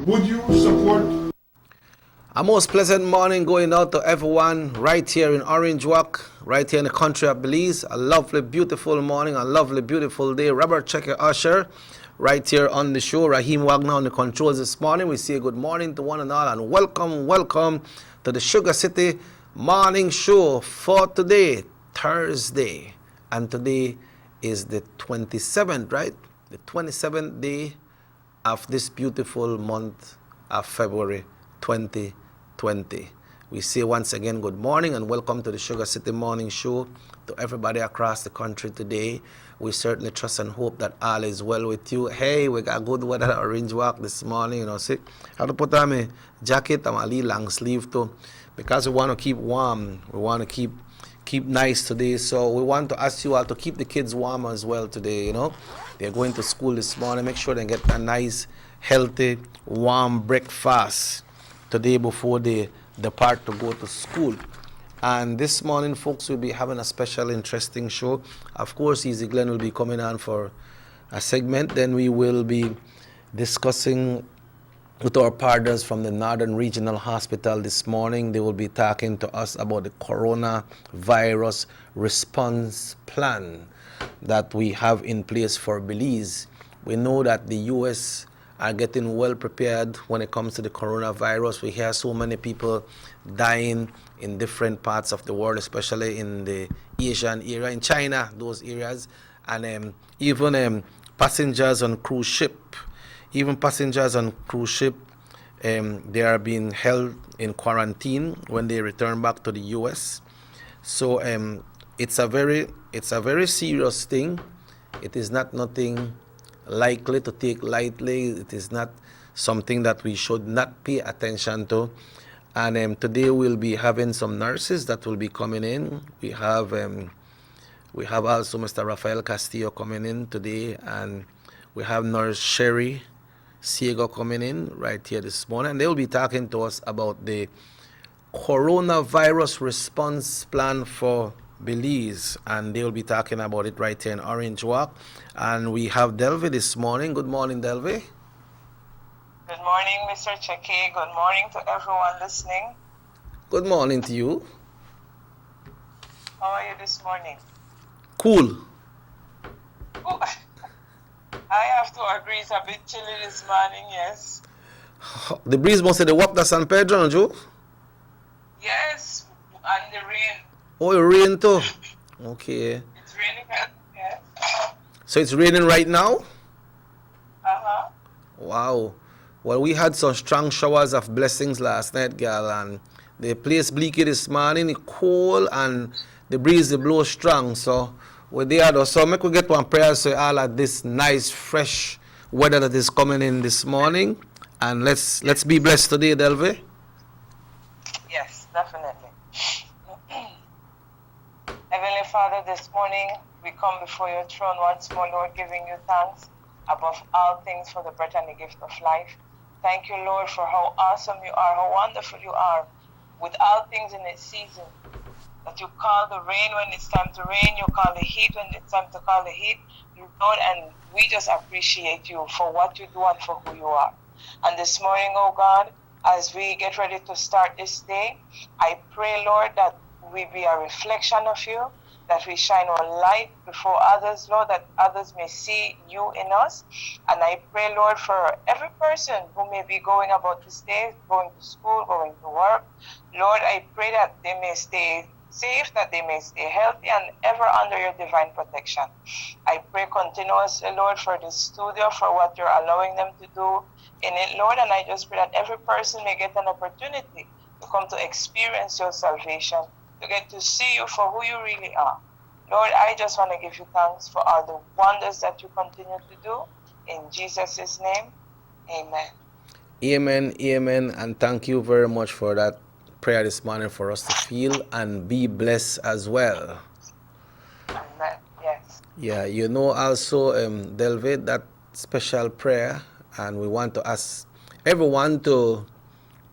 Would you support? A most pleasant morning going out to everyone right here in Orange Walk, right here in the country of Belize. A lovely, beautiful morning, a lovely, beautiful day. Robert Checker Usher, right here on the show. Raheem Wagner on the controls this morning. We say good morning to one and all and welcome to the Sugar City Morning Show for today, Thursday. And today is the 27th, right? The 27th day of this beautiful month of February 2020. We say once again good morning and welcome to the Sugar City Morning Show to everybody across the country today. We certainly trust and hope that all is well with you. Hey, we got good weather at Orange Walk this morning, you know. See, I have to put on my jacket and my little long sleeve too, because we want to keep warm. We want to keep nice today, so we want to ask you all to keep the kids warm as well today. You know, they're going to school this morning. Make sure they get a nice, healthy, warm breakfast today before they depart to go to school. And this morning, folks, will be having a special, interesting show. Of course, Easy Glenn will be coming on for a segment. Then we will be discussing with our partners from the Northern Regional Hospital this morning. They will be talking to us about the coronavirus response plan that we have in place for Belize. We know that the U.S. are getting well prepared when it comes to the coronavirus. We hear so many people dying in different parts of the world, especially in the Asian area, in China, those areas, and even passengers on cruise ship. Even passengers on cruise ship, they are being held in quarantine when they return back to the U.S. So it's a very serious thing. It is not nothing likely to take lightly. It is not something that we should not pay attention to. And today we'll be having some nurses that will be coming in. We have also Mr. Rafael Castillo coming in today, and we have Nurse Sherry Siego coming in right here this morning, and they will be talking to us about the coronavirus response plan for Belize, and they will be talking about it right here in Orange Walk. And we have Delvey this morning. Good morning, Delvey. Good morning, Mr. Cheke. Good morning to everyone listening. Good morning to you. How are you this morning? Cool. Oh, I have to agree, it's a bit chilly this morning, yes. The breeze must say the walk to San Pedro, no, Joe? Yes, and the rain. Oh, it rain too. Okay. It's raining, yes. So it's raining right now? Uh-huh. Wow. Well, we had some strong showers of blessings last night, girl, and the place bleaky this morning, it's cold, and the breeze they blow strong, so we're there though. So make we get one prayer so all of this nice fresh weather that is coming in this morning, and let's be blessed today, Delvey. Yes, definitely. Heavenly Father, this morning we come before your throne once more, Lord, giving you thanks above all things for the breath and the gift of life. Thank you, Lord, for how awesome you are, how wonderful you are, with all things in its season. That you call the rain when it's time to rain, you call the heat when it's time to call the heat, Lord, and we just appreciate you for what you do and for who you are. And this morning, oh God, as we get ready to start this day, I pray, Lord, that we be a reflection of you, that we shine our light before others, Lord, that others may see you in us. And I pray, Lord, for every person who may be going about this day, going to school, going to work, Lord, I pray that they may stay safe, that they may stay healthy and ever under your divine protection. I pray continuously, Lord, for this studio, for what you're allowing them to do in it, Lord, and I just pray that every person may get an opportunity to come to experience your salvation, to get to see you for who you really are. Lord, I just want to give you thanks for all the wonders that you continue to do. In Jesus' name, amen. Amen, amen, and thank you very much for that prayer this morning for us to feel and be blessed as well. Amen. Yes. Yeah, you know also, Delvey, that special prayer, and we want to ask everyone to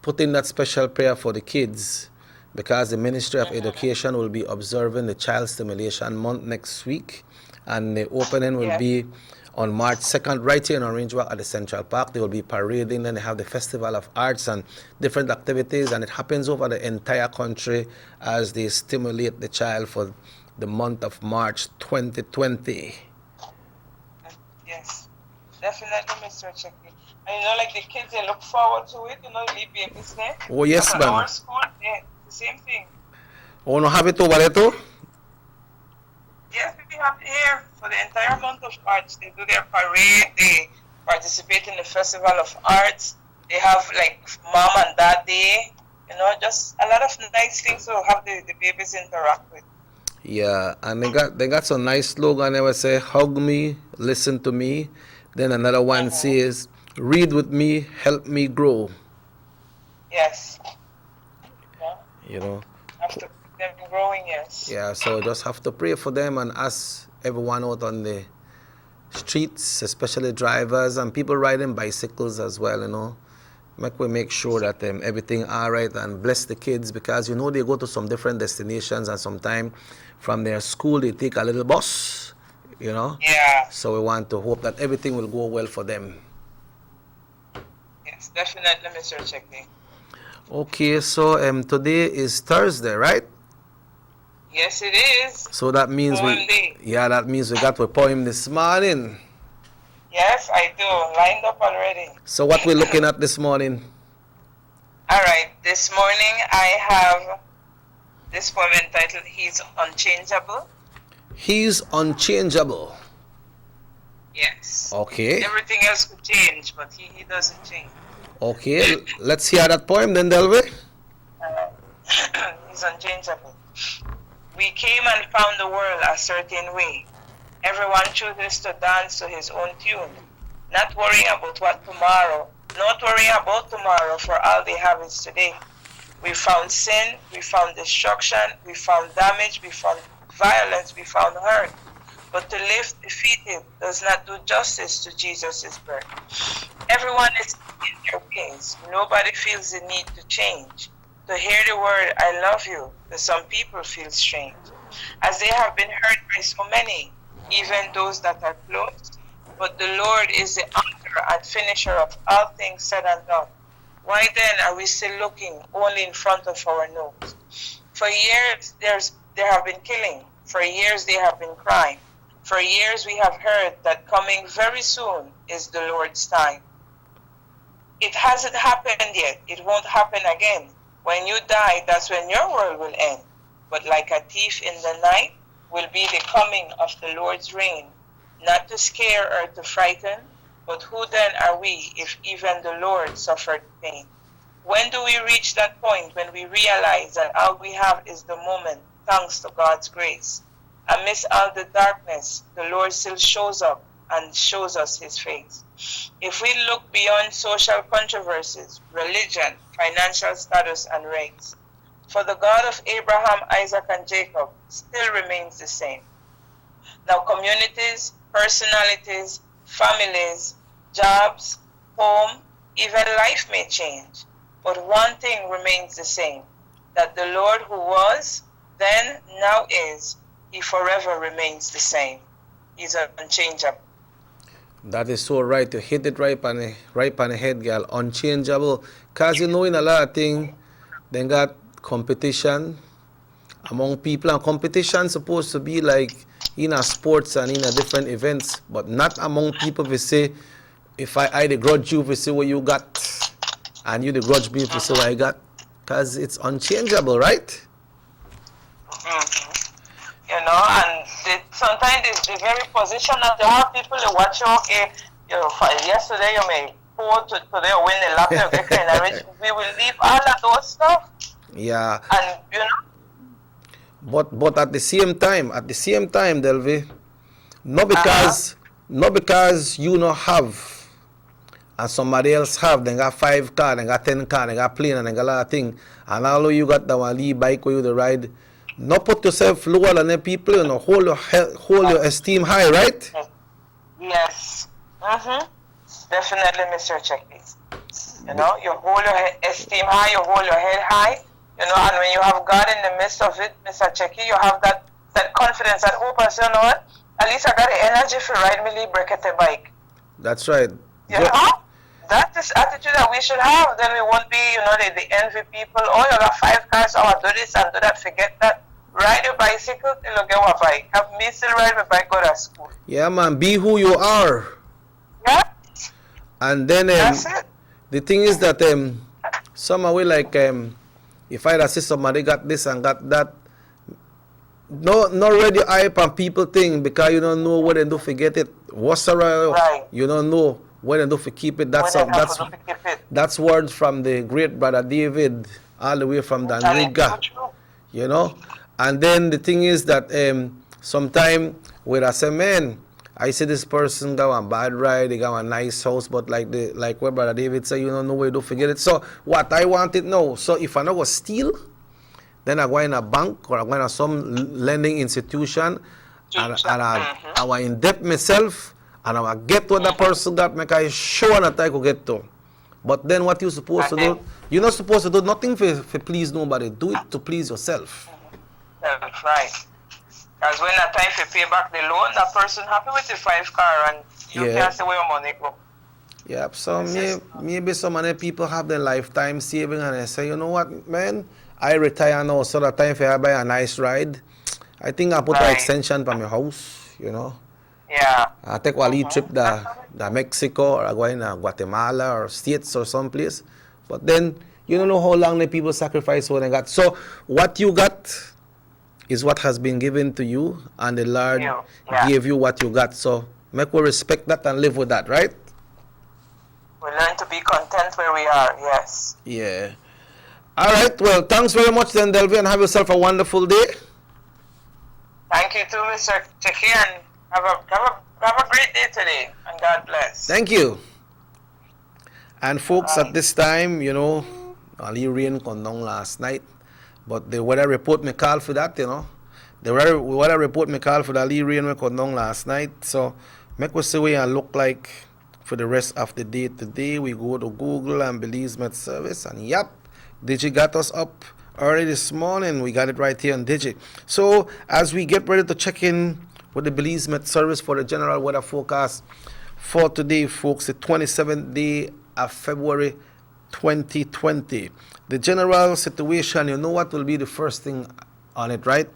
put in that special prayer for the kids, because the Ministry of Education will be observing the Child Stimulation Month next week, and the opening will be on March 2nd, right here in Orange Walk at the Central Park. They will be parading, then they have the Festival of Arts and different activities, and it happens over the entire country as they stimulate the child for the month of March 2020. Yes, definitely, Mr. Checky. And like the kids, they look forward to it, the babies there. Oh, yes, At ma'am. our school, the same thing. Oh, no have it over there too? Yes, we have it here for the entire month of March. They do their parade, they participate in the Festival of Arts, they have like Mom and Dad Day, just a lot of nice things to have the babies interact with. Yeah, and they got some nice slogan. They would say, hug me, listen to me. Then another one says, read with me, help me grow. Yes. After them growing, yes. Yeah, so just have to pray for them and ask everyone out on the streets, especially drivers and people riding bicycles as well, make sure that everything all right, and bless the kids, because they go to some different destinations, and sometimes from their school they take a little bus, Yeah. So we want to hope that everything will go well for them. Yes, definitely, Mr. Checky. Okay, so today is Thursday, right? Yes, it is. So that means that means we got a poem this morning. Yes, I do. Lined up already. So what we're looking at this morning? All right. This morning I have this poem entitled He's Unchangeable. He's unchangeable. Yes. Okay. Everything else could change, but he doesn't change. Okay. Let's hear that poem then, Delve. He's unchangeable. We came and found the world a certain way. Everyone chooses to dance to his own tune, not worrying about not worrying about tomorrow, for all they have is today. We found sin, we found destruction, we found damage, we found violence, we found hurt. But to live defeated does not do justice to Jesus' birth. Everyone is in their ways. Nobody feels the need to change. To hear the word, I love you, to some people feel strange, as they have been hurt by so many, even those that are close. But the Lord is the author and finisher of all things said and done. Why then are we still looking only in front of our nose? For years there have been killing. For years they have been crime. For years we have heard that coming very soon is the Lord's time. It hasn't happened yet. It won't happen again. When you die, that's when your world will end. But like a thief in the night will be the coming of the Lord's reign, not to scare or to frighten, but who then are we if even the Lord suffered pain? When do we reach that point when we realize that all we have is the moment, thanks to God's grace? Amidst all the darkness, the Lord still shows up and shows us his face. If we look beyond social controversies, religion, financial status, and race, for the God of Abraham, Isaac, and Jacob still remains the same. Now communities, personalities, families, jobs, home, even life may change, but one thing remains the same, that the Lord who was, then, now is, he forever remains the same. He's unchangeable. That is so right. You hit it right on the head, girl. Unchangeable. Because in a lot of things, they got competition among people, and competition supposed to be like in a sports and in a different events, but not among people. We say, if I begrudge you, we say what you got, and you begrudge me, we say what I got, because it's unchangeable, right? And sometimes the very position that you have people they watch you, okay, yesterday you may go to today or win the lottery, we will leave all of those stuff. Yeah. And But at the same time, Delvi, not because you not have and somebody else have, they got 5 cars, they got 10 cars, they got plane, and they got a lot of things, and all of you got the one bike where you the ride. Not put yourself lower than the people, hold your esteem high, right? Yes. Definitely, Mr. Checklist. You hold your esteem high, you hold your head high, and when you have God in the midst of it, Mr. Checky, you have that confidence, that hope, as you know what? At least I got the energy for ride me Librekete bike. That's right. You know? That is attitude that we should have. Then we won't be, the envy people. Oh, you got 5 cars, oh, I do this and do that, forget that. Ride your bicycle till you get a bike. Have me still ride my bike, go to school. Yeah, man, be who you are. Yeah? And then That's it. the thing is that somehow like if I see somebody got this and got that, not really hype and people think because you don't know what they do forget it. What's around? Right. You don't know what they do for keep it. That's words from the great brother David, all the way from Danriga. You know? And then the thing is that sometime when I say, man, I see this person got a bad ride, they got a nice house, but like what brother David said, you don't know where to forget it. So what I want it now. So if I know go steal, then I go in a bank or I go in some lending institution and I will in debt myself and I will get what that person got, make I sure that I could get to. But then what you supposed to do? You're not supposed to do nothing for please nobody. Do it to please yourself. That's right. Because when that time to pay back the loan, that person happy with the 5 car and you can't say where your money go. Yeah, so maybe some many people have their lifetime saving and they say, you know what, man, I retire now, so that time for I buy a nice ride. I think I put an extension from my house, you know. Yeah. I take a little trip to Mexico or I go in Guatemala or States or someplace. But then you don't know how long the people sacrifice what they got. So what you got is what has been given to you, and the Lord gave you what you got. So make we respect that and live with that, right? We learn to be content where we are, yes. Yeah. All right, well, thanks very much then, Delvin, and have yourself a wonderful day. Thank you too, Mr. Cheki, and have a great day today, and God bless. Thank you. And folks, at this time, you know, only rain come down last night, but the weather report me call for that, you know. The weather report me call for the early rain me come down last night, so make we see what it look like for the rest of the day today. We go to Google and Belize Met Service, and yep, Digi got us up early this morning. We got it right here on Digi. So as we get ready to check in with the Belize Met Service for the general weather forecast for today, folks, the 27th day of February 2020. The general situation, you know what will be the first thing on it, right?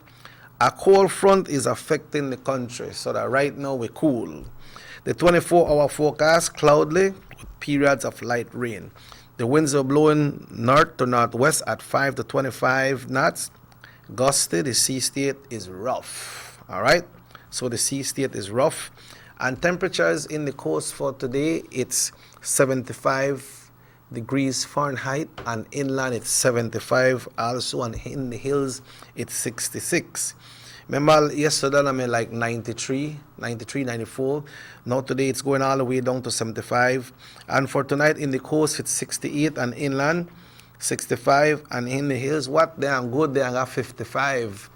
A cold front is affecting the country, so that right now we're cool. The 24-hour forecast, cloudy with periods of light rain. The winds are blowing north to northwest at 5 to 25 knots. Gusty, the sea state is rough. All right? So the sea state is rough. And temperatures in the coast for today, it's 75 degrees Fahrenheit. And inland, it's 75 also. And in the hills, it's 66. Remember yesterday I mean like 93, 94. Now today it's going all the way down to 75. And for tonight in the coast it's 68 and inland 65 and in the hills what they are good they got 55.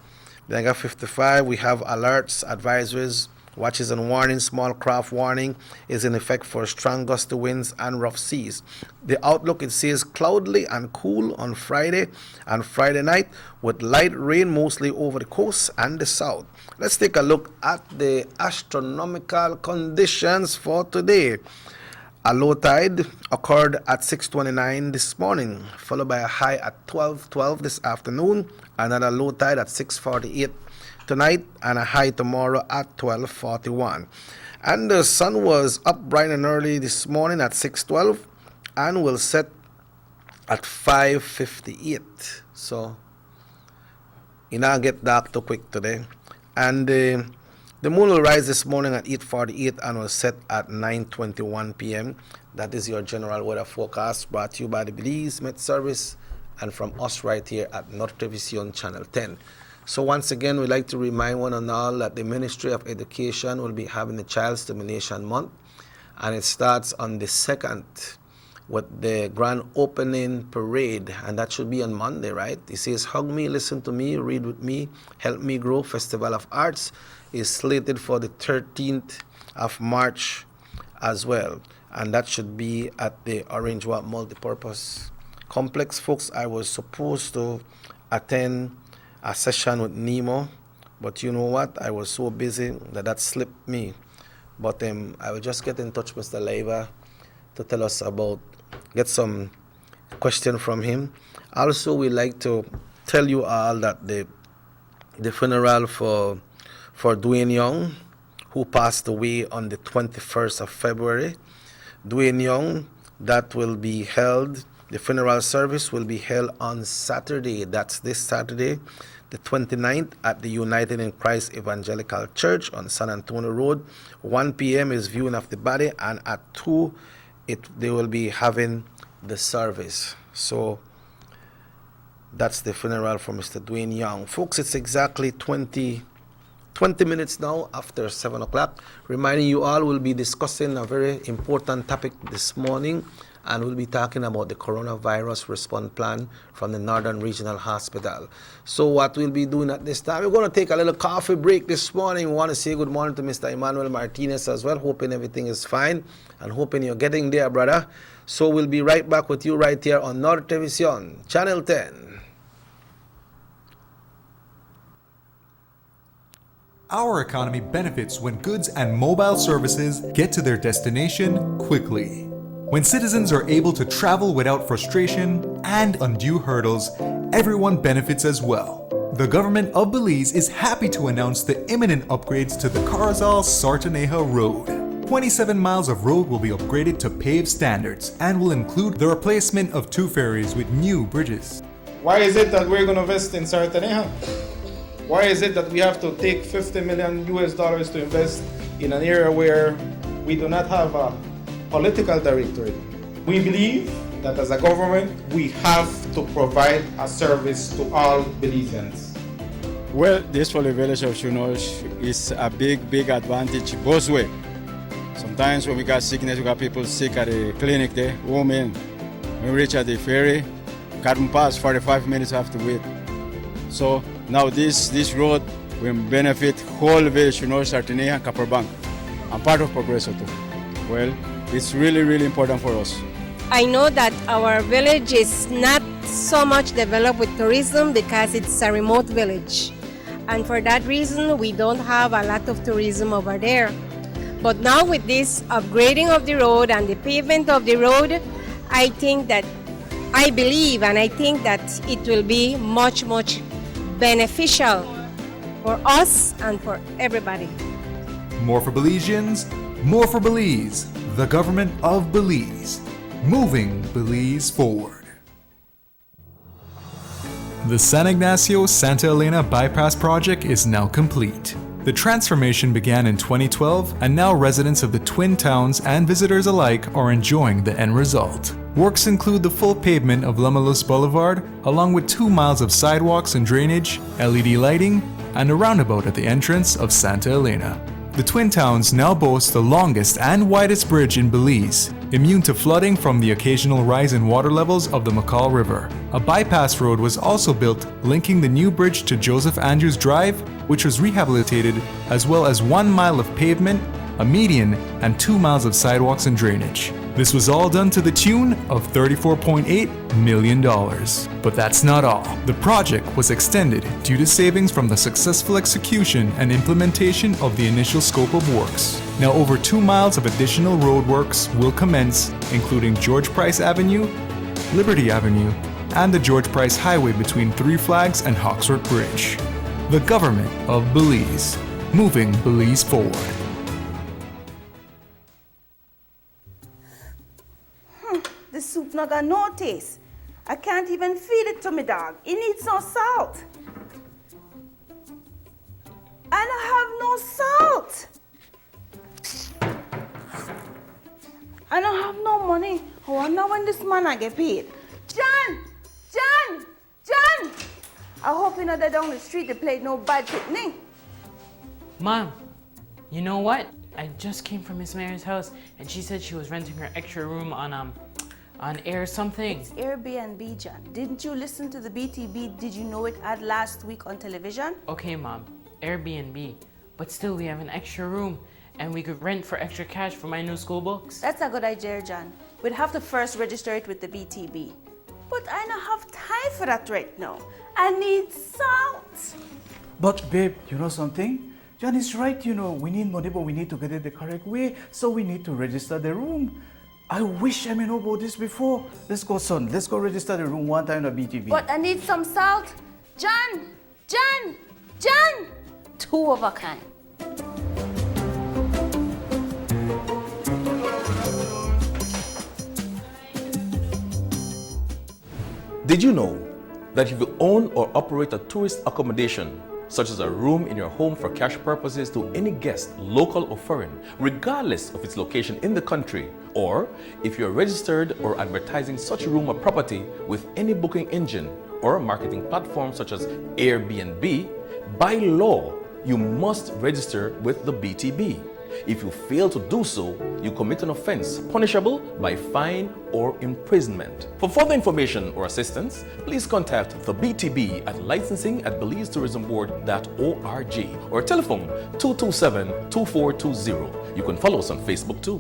They got 55. We have alerts, advisories, watches and warnings. Small craft warning is in effect for strong gusty winds and rough seas. The outlook, it says cloudy and cool on Friday and Friday night with light rain mostly over the coast and the south. Let's take a look at the astronomical conditions for today. A low tide occurred at 6:29 this morning, followed by a high at 12:12 this afternoon, another low tide at 6:48 tonight, and a high tomorrow at 12:41. And the sun was up bright and early this morning at 6:12 and will set at 5:58. So it not get dark too quick today. And the moon will rise this morning at 8:48 and will set at 9:21 p.m. That is your general weather forecast brought to you by the Belize Met Service and from us right here at North Television Channel 10. So once again, we'd like to remind one and all that the Ministry of Education will be having the Child Stimulation Month, and it starts on the 2nd with the grand opening parade, and that should be on Monday, right? It says, Hug Me, Listen to Me, Read with Me, Help Me Grow Festival of Arts is slated for the 13th of March as well, and that should be at the Orange Walk Multipurpose Complex. Folks, I was supposed to attend a session with Nemo, But you know what? I was so busy that slipped me. But I will just get in touch with Mr. Leiva to tell us get some question from him. Also, we like to tell you all that the funeral for Dwayne Young, who passed away on the 21st of February. Dwayne Young, that will be held, the funeral service will be held on Saturday. That's this Saturday, the 29th, at the United in Christ Evangelical Church on San Antonio Road. 1 p.m. is viewing of the body, and at 2, they will be having the service. So that's the funeral for Mr. Dwayne Young. Folks, it's exactly 20 minutes now after 7 o'clock. Reminding you all, we'll be discussing a very important topic this morning, and we'll be talking about the coronavirus response plan from the Northern Regional Hospital. So what we'll be doing at this time, we're going to take a little coffee break this morning. We want to say good morning to Mr. Emmanuel Martinez as well, hoping everything is fine and hoping you're getting there, brother. So we'll be right back with you right here on North Television, Channel 10. Our economy benefits when goods and mobile services get to their destination quickly. When citizens are able to travel without frustration and undue hurdles, everyone benefits as well. The government of Belize is happy to announce the imminent upgrades to the Carazal-Sartaneja Road. 27 miles of road will be upgraded to paved standards and will include the replacement of 2 ferries with new bridges. Why is it that we're going to invest in Sartaneja? Why is it that we have to take $50 million to invest in an area where we do not have a political directorate? We believe that as a government, we have to provide a service to all Belizeans. Well, this for the village of Chunosh is a big advantage both ways. Sometimes when we got sickness, we got people sick at the clinic there, women. When we reach at the ferry, can't pass, 45 minutes have to wait. So now this road will benefit whole village, Sartaneja and Copper Bank. I'm part of Progreso too. Well, it's really important for us. I know that our village is not so much developed with tourism because it's a remote village. And for that reason, we don't have a lot of tourism over there. But now with this upgrading of the road and the pavement of the road, I think that it will be much beneficial for us and for everybody. More for Belizeans, more for Belize. The government of Belize, moving Belize forward. The San Ignacio-Santa Elena Bypass Project is now complete. The transformation began in 2012, and now residents of the Twin Towns and visitors alike are enjoying the end result. Works include the full pavement of Lamalus Boulevard, along with 2 miles of sidewalks and drainage, LED lighting, and a roundabout at the entrance of Santa Elena. The Twin Towns now boast the longest and widest bridge in Belize, immune to flooding from the occasional rise in water levels of the McCall River. A bypass road was also built linking the new bridge to Joseph Andrews Drive, which was rehabilitated, as well as 1 mile of pavement, a median, and 2 miles of sidewalks and drainage. This was all done to the tune of $34.8 million. But that's not all. The project was extended due to savings from the successful execution and implementation of the initial scope of works. Now over 2 miles of additional road works will commence, including George Price Avenue, Liberty Avenue, and the George Price Highway between Three Flags and Hawksworth Bridge. The government of Belize, moving Belize forward. The soup not got no taste. I can't even feed it to my dog. It needs no salt. I don't have no salt. I don't have no money. I wonder when this man I get paid. John! I hope you know that down the street they played no bad picnic. Mom, you know what? I just came from Miss Mary's house and she said she was renting her extra room on air something. It's Airbnb, John. Didn't you listen to the BTB? Did you know it ad last week on television? Okay, Mom, Airbnb. But still, we have an extra room and we could rent for extra cash for my new school books. That's a good idea, John. We'd have to first register it with the BTB. But I don't have time for that right now. I need salt. But babe, you know something? John is right, we need money, but we need to get it the correct way. So we need to register the room. I wish I know about this before. Let's go, son. Let's go register the room one time at BTV. But I need some salt. John! 2 of a kind. Did you know that if you own or operate a tourist accommodation, such as a room in your home for cash purposes to any guest, local or foreign, regardless of its location in the country, or if you're registered or advertising such room or property with any booking engine or marketing platform such as Airbnb, by law, you must register with the BTB. If you fail to do so, you commit an offense punishable by fine or imprisonment. For further information or assistance, please contact the BTB at licensing@belizetourismboard.org or telephone 227-2420. You can follow us on Facebook too.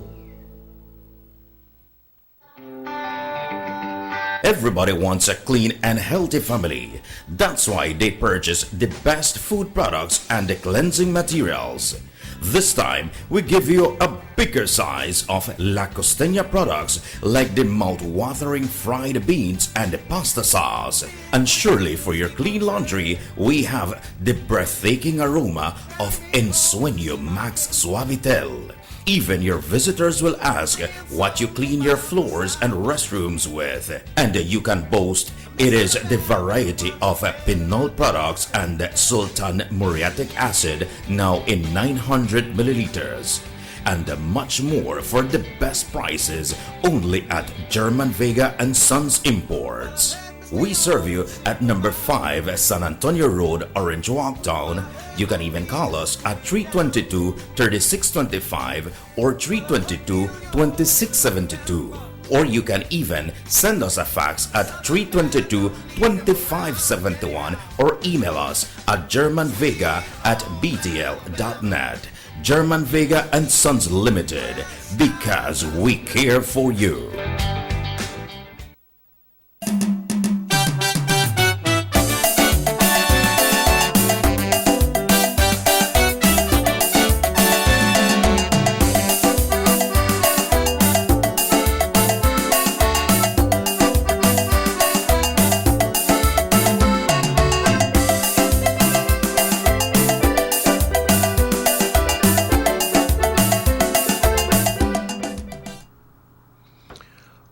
Everybody wants a clean and healthy family. That's why they purchase the best food products and the cleansing materials. This time, we give you a bigger size of La Costeña products like the mouth-watering fried beans and the pasta sauce. And surely for your clean laundry, we have the breathtaking aroma of Ensueño Max Suavitel. Even your visitors will ask what you clean your floors and restrooms with. And you can boast it is the variety of Pinol products and Sultan muriatic acid now in 900 milliliters. And much more for the best prices only at German Vega and Sons Imports. We serve you at number 5 San Antonio Road, Orange Walk Town. You can even call us at 322-3625 or 322-2672. Or you can even send us a fax at 322-2571 or email us at germanvega@btl.net. German Vega and Sons Limited, because we care for you.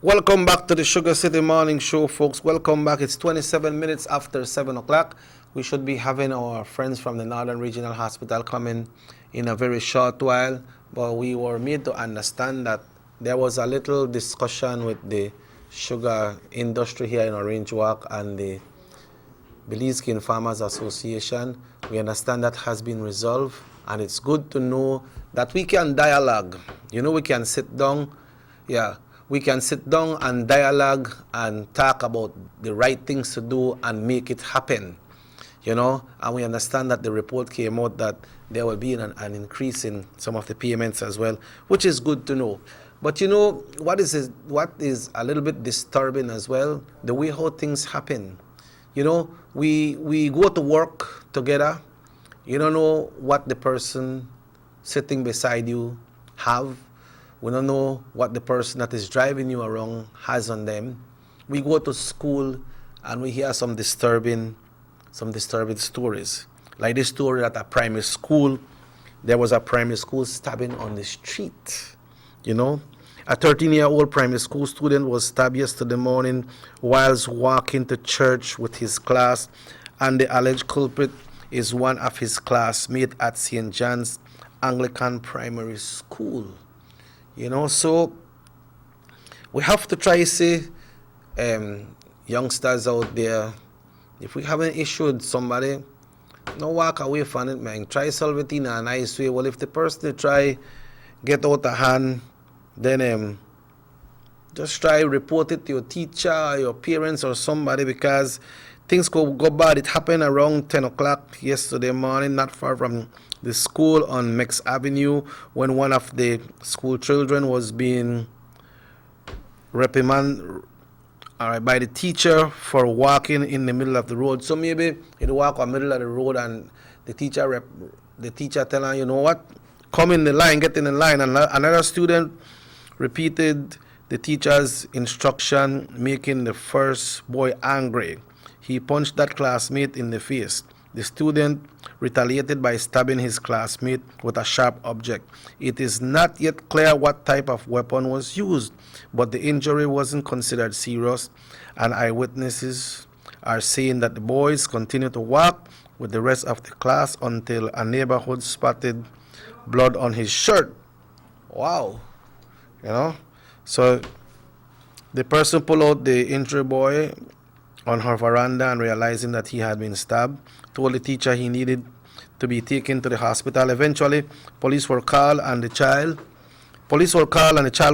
Welcome back to the Sugar City Morning Show, folks. Welcome back. It's 27 minutes after 7 o'clock. We should be having our friends from the Northern Regional Hospital coming in a very short while, but we were made to understand that there was a little discussion with the sugar industry here in Orange Walk and the Belize Cane Farmers Association. We understand that has been resolved, and it's good to know that we can dialogue. We can sit down, we can sit down and dialogue and talk about the right things to do and make it happen, and we understand that the report came out that there will be an increase in some of the payments as well, which is good to know. But what is a little bit disturbing as well, the way how things happen. We go to work together. You don't know what the person sitting beside you have. We don't know what the person that is driving you around has on them. We go to school and we hear some disturbing stories. Like this story at a primary school. There was a primary school stabbing on the street. A 13-year-old primary school student was stabbed yesterday morning whilst walking to church with his class, and the alleged culprit is one of his classmates at St. John's Anglican Primary School. So we have to try to see youngsters out there, if we have an issue with somebody, no walk away from it, man. Try solve it in a nice way. Well, if the person try get out of hand, then just try report it to your teacher, or your parents, or somebody, because things could go bad. It happened around 10 o'clock yesterday morning, not far from the school on Mex Avenue, when one of the school children was being reprimanded by the teacher for walking in the middle of the road. So maybe he'd walk in the middle of the road and the teacher tell her, you know what, come in the line, get in the line. And another student repeated the teacher's instruction, making the first boy angry. He punched that classmate in the face. The student retaliated by stabbing his classmate with a sharp object. It is not yet clear what type of weapon was used, but the injury wasn't considered serious, and eyewitnesses are saying that the boys continued to walk with the rest of the class until a neighborhood spotted blood on his shirt. Wow. You know? So the person pulled out the injured boy on her veranda and realizing that he had been stabbed, told the teacher he needed to be taken to the hospital. Eventually, police were called and the child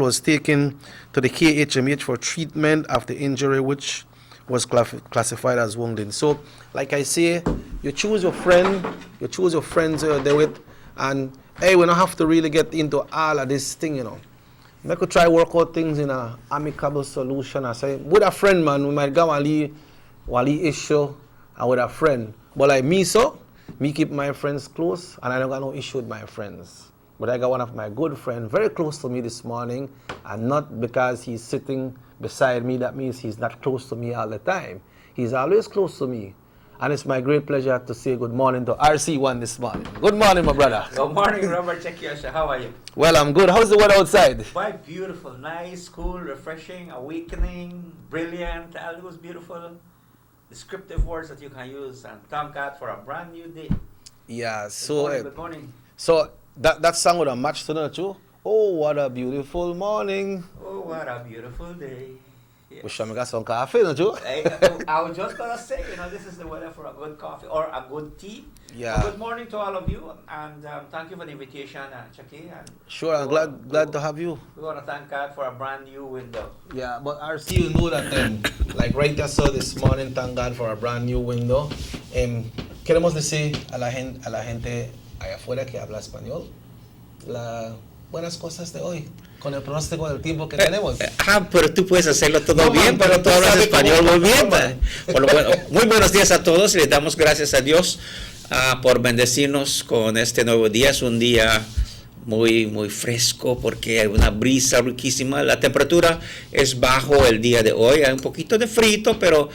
was taken to the KHMH for treatment of the injury, which was classified as wounding. So, like I say, you choose your friends you're there with, and hey, we don't have to really get into all of this thing, you know. I could try work out things in an amicable solution. I say, with a friend, man, we might go wali issue and with a friend. But like me, me keep my friends close, and I don't got no issue with my friends. But I got one of my good friends very close to me this morning, and not because he's sitting beside me, that means he's not close to me all the time. He's always close to me. And it's my great pleasure to say good morning to RC1 this morning. Good morning, my brother. Good morning, Robert Chekiosha. How are you? Well, I'm good. How's the weather outside? Quite beautiful, nice, cool, refreshing, awakening, brilliant. It was beautiful. Descriptive words that you can use, and thank God for a brand new day. Yeah, Good morning. So that song would have matched tonight too. Oh, what a beautiful morning. Oh, what a beautiful day. Yes. We should make some coffee, don't you? I was just going to say, this is the weather for a good coffee or a good tea. Yeah. Good morning to all of you, and thank you for the invitation, Chucky. Sure, I'm glad to have you. We want to thank God for a brand new window. Yeah, but RC, you know that, like right there, so this morning, thank God for a brand new window. Queremos decir a la gente allá afuera que habla español las buenas cosas de hoy. Con el pronóstico del tiempo que tenemos. Pero tú puedes hacerlo todo bien, pero tú hablas español muy bien. Bueno, muy buenos días a todos y les damos gracias a Dios por bendecirnos con este nuevo día. Es un día muy, muy fresco porque hay una brisa riquísima. La temperatura es bajo el día de hoy. Hay un poquito de frío, pero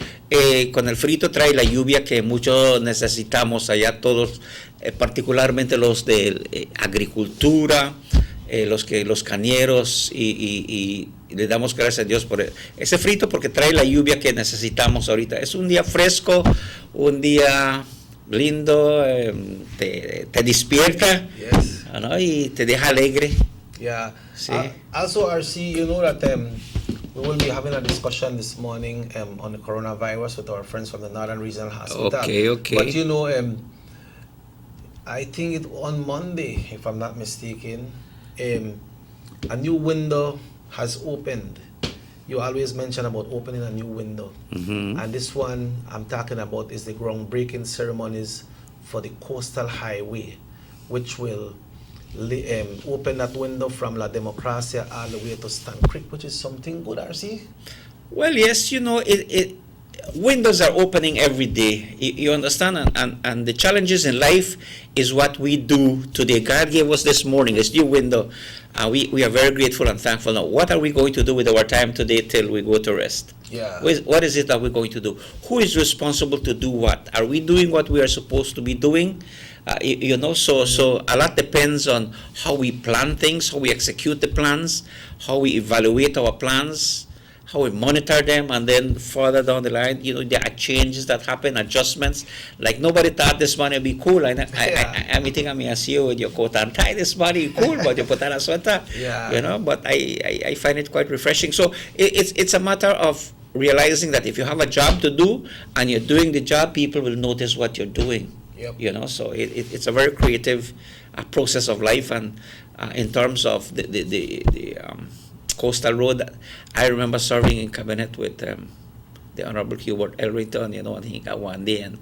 con el frío trae la lluvia que muchos necesitamos allá todos, particularmente los de agricultura. Los cañeros y le damos gracias a Dios por ese frito porque trae la lluvia que necesitamos ahorita. Es un día fresco, un día lindo, te despierta, yes. ¿No? Y te deja alegre. Yeah. Sí. Also, RC, you know that we will be having a discussion this morning on the coronavirus with our friends from the Northern Regional Hospital. Okay. But you know, I think on Monday, if I'm not mistaken, a new window has opened. You always mention about opening a new window. Mm-hmm. And this one I'm talking about is the groundbreaking ceremonies for the coastal highway, which will open that window from La Democracia all the way to Stan Creek, which is something good, RC? Well, yes, windows are opening every day. You understand? And the challenges in life is what we do today. God gave us this morning, this new window. We are very grateful and thankful. Now, what are we going to do with our time today till we go to rest? Yeah. What is it that we're going to do? Who is responsible to do what? Are we doing what we are supposed to be doing? So a lot depends on how we plan things, how we execute the plans, how we evaluate our plans, how we monitor them, and then further down the line, there are changes that happen, adjustments. Like nobody thought this money would be cool. I'm meeting I see you with your coat and tie this money, cool, but you put on a sweater. Yeah. But I find it quite refreshing. So it's a matter of realizing that if you have a job to do and you're doing the job, people will notice what you're doing. Yep. So it's a very creative process of life, and in terms of the coastal road, I remember serving in cabinet with the Honorable Hubert Elrington, and he got one day, and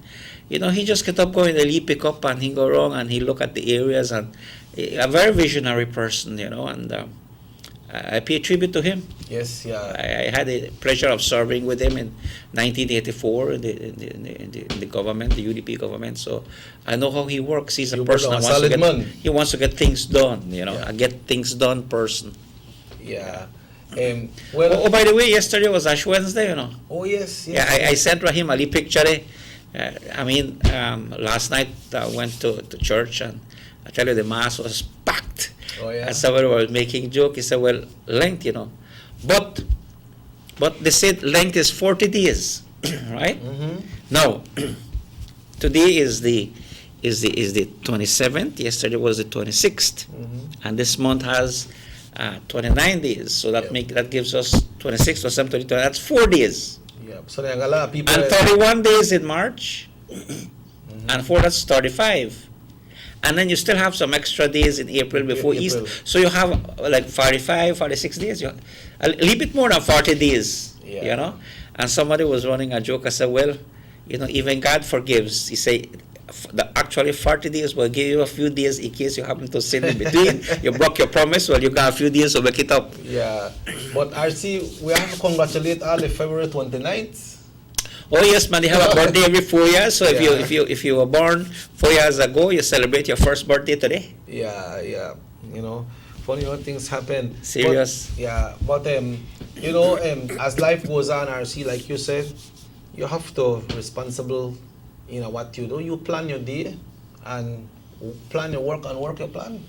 he just kept up going, he pick up and he go wrong, and he look at the areas, and a very visionary person, and I pay tribute to him. Yes, yeah. I had the pleasure of serving with him in 1984 in the government, the UDP government. So I know how he works. He's a person that wants to get things done. You know, a get things done person. Yeah. Well. Oh, by the way, yesterday was Ash Wednesday. You know. Oh yes. Yeah, I sent Rahim Ali picture. Last night I went to church, and I tell you the mass was packed. Oh, yeah. And somebody was making joke. He said, "Well, length, you know, but they said length is 40 days, right?" Mm-hmm. Now, today is the 27th. Yesterday was the 26th, and this month has 29 days. So that that gives us 26 or 22. That's 4 days. Yeah. So there are a lot of people. And 31 days in March, and 4 that's 35. And then you still have some extra days in April before Easter. So you have like 45, 46 days. A little bit more than 40 days, you know. And somebody was running a joke. I said, well, you know, even God forgives. He said, actually 40 days will give you a few days in case you happen to sin in between. You broke your promise, well, you got a few days to make it up. Yeah. But RC, we have to congratulate all the February 29th. Oh yes, man! They have a birthday every 4 years. So if you were born 4 years ago, you celebrate your first birthday today. Yeah. You know, funny how things happen. Serious. But you know, as life goes on, RC, like you said, you have to be responsible. You know what you do. You plan your day, and plan your work and work your plan.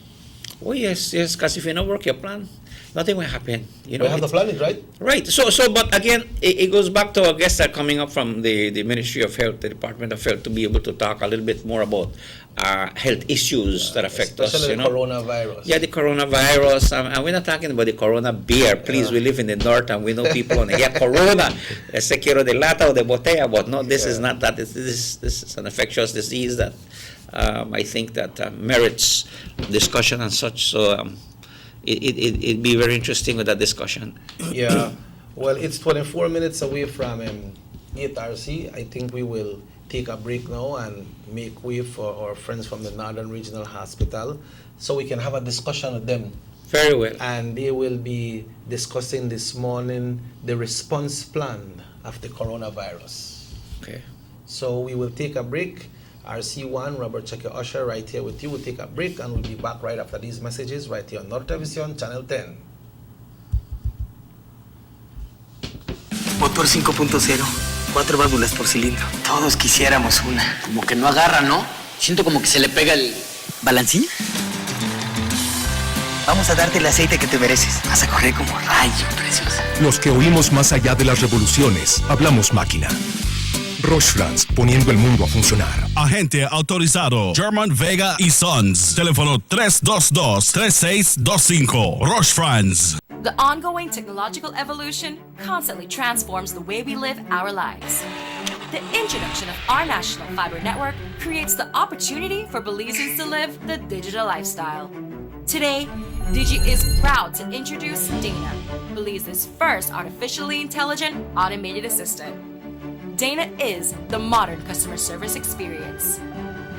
Oh yes. Because if you don't work your plan, nothing will happen. You know, we have to plan it, right? Right. So, but again, it goes back to our guests that are coming up from the Ministry of Health, the Department of Health, to be able to talk a little bit more about health issues that affect us. Especially the coronavirus. Yeah, the coronavirus. And we're not talking about the corona beer. Please, we live in the north and we know people on the corona. Se quiero de lata o de botella, but no, this is not that. This is an infectious disease that I think that merits discussion and such. So. It'd be very interesting with that discussion. Yeah. Well, it's 24 minutes away from 8 RC. I think we will take a break now and make way for our friends from the Northern Regional Hospital so we can have a discussion with them. Very well. And they will be discussing this morning the response plan of the coronavirus. Okay. So we will take a break. RC1, Robert Checker Usher, right here with you. We'll take a break and we'll be back right after these messages right here on North Television, Channel 10. Motor 5.0, 4 válvulas por cilindro. Todos quisiéramos una. Como que no agarra, ¿no? Siento como que se le pega el balancín. Vamos a darte el aceite que te mereces. Vas a correr como rayo, preciosa. Los que oímos más allá de las revoluciones, hablamos máquina. Roche France, poniendo el mundo a funcionar. Agente autorizado German Vega y Sons. Teléfono 322-3625. Roche France. The ongoing technological evolution constantly transforms the way we live our lives. The introduction of our national fiber network creates the opportunity for Belizeans to live the digital lifestyle. Today, Digi is proud to introduce Dana, Belize's first artificially intelligent automated assistant. Dana is the modern customer service experience.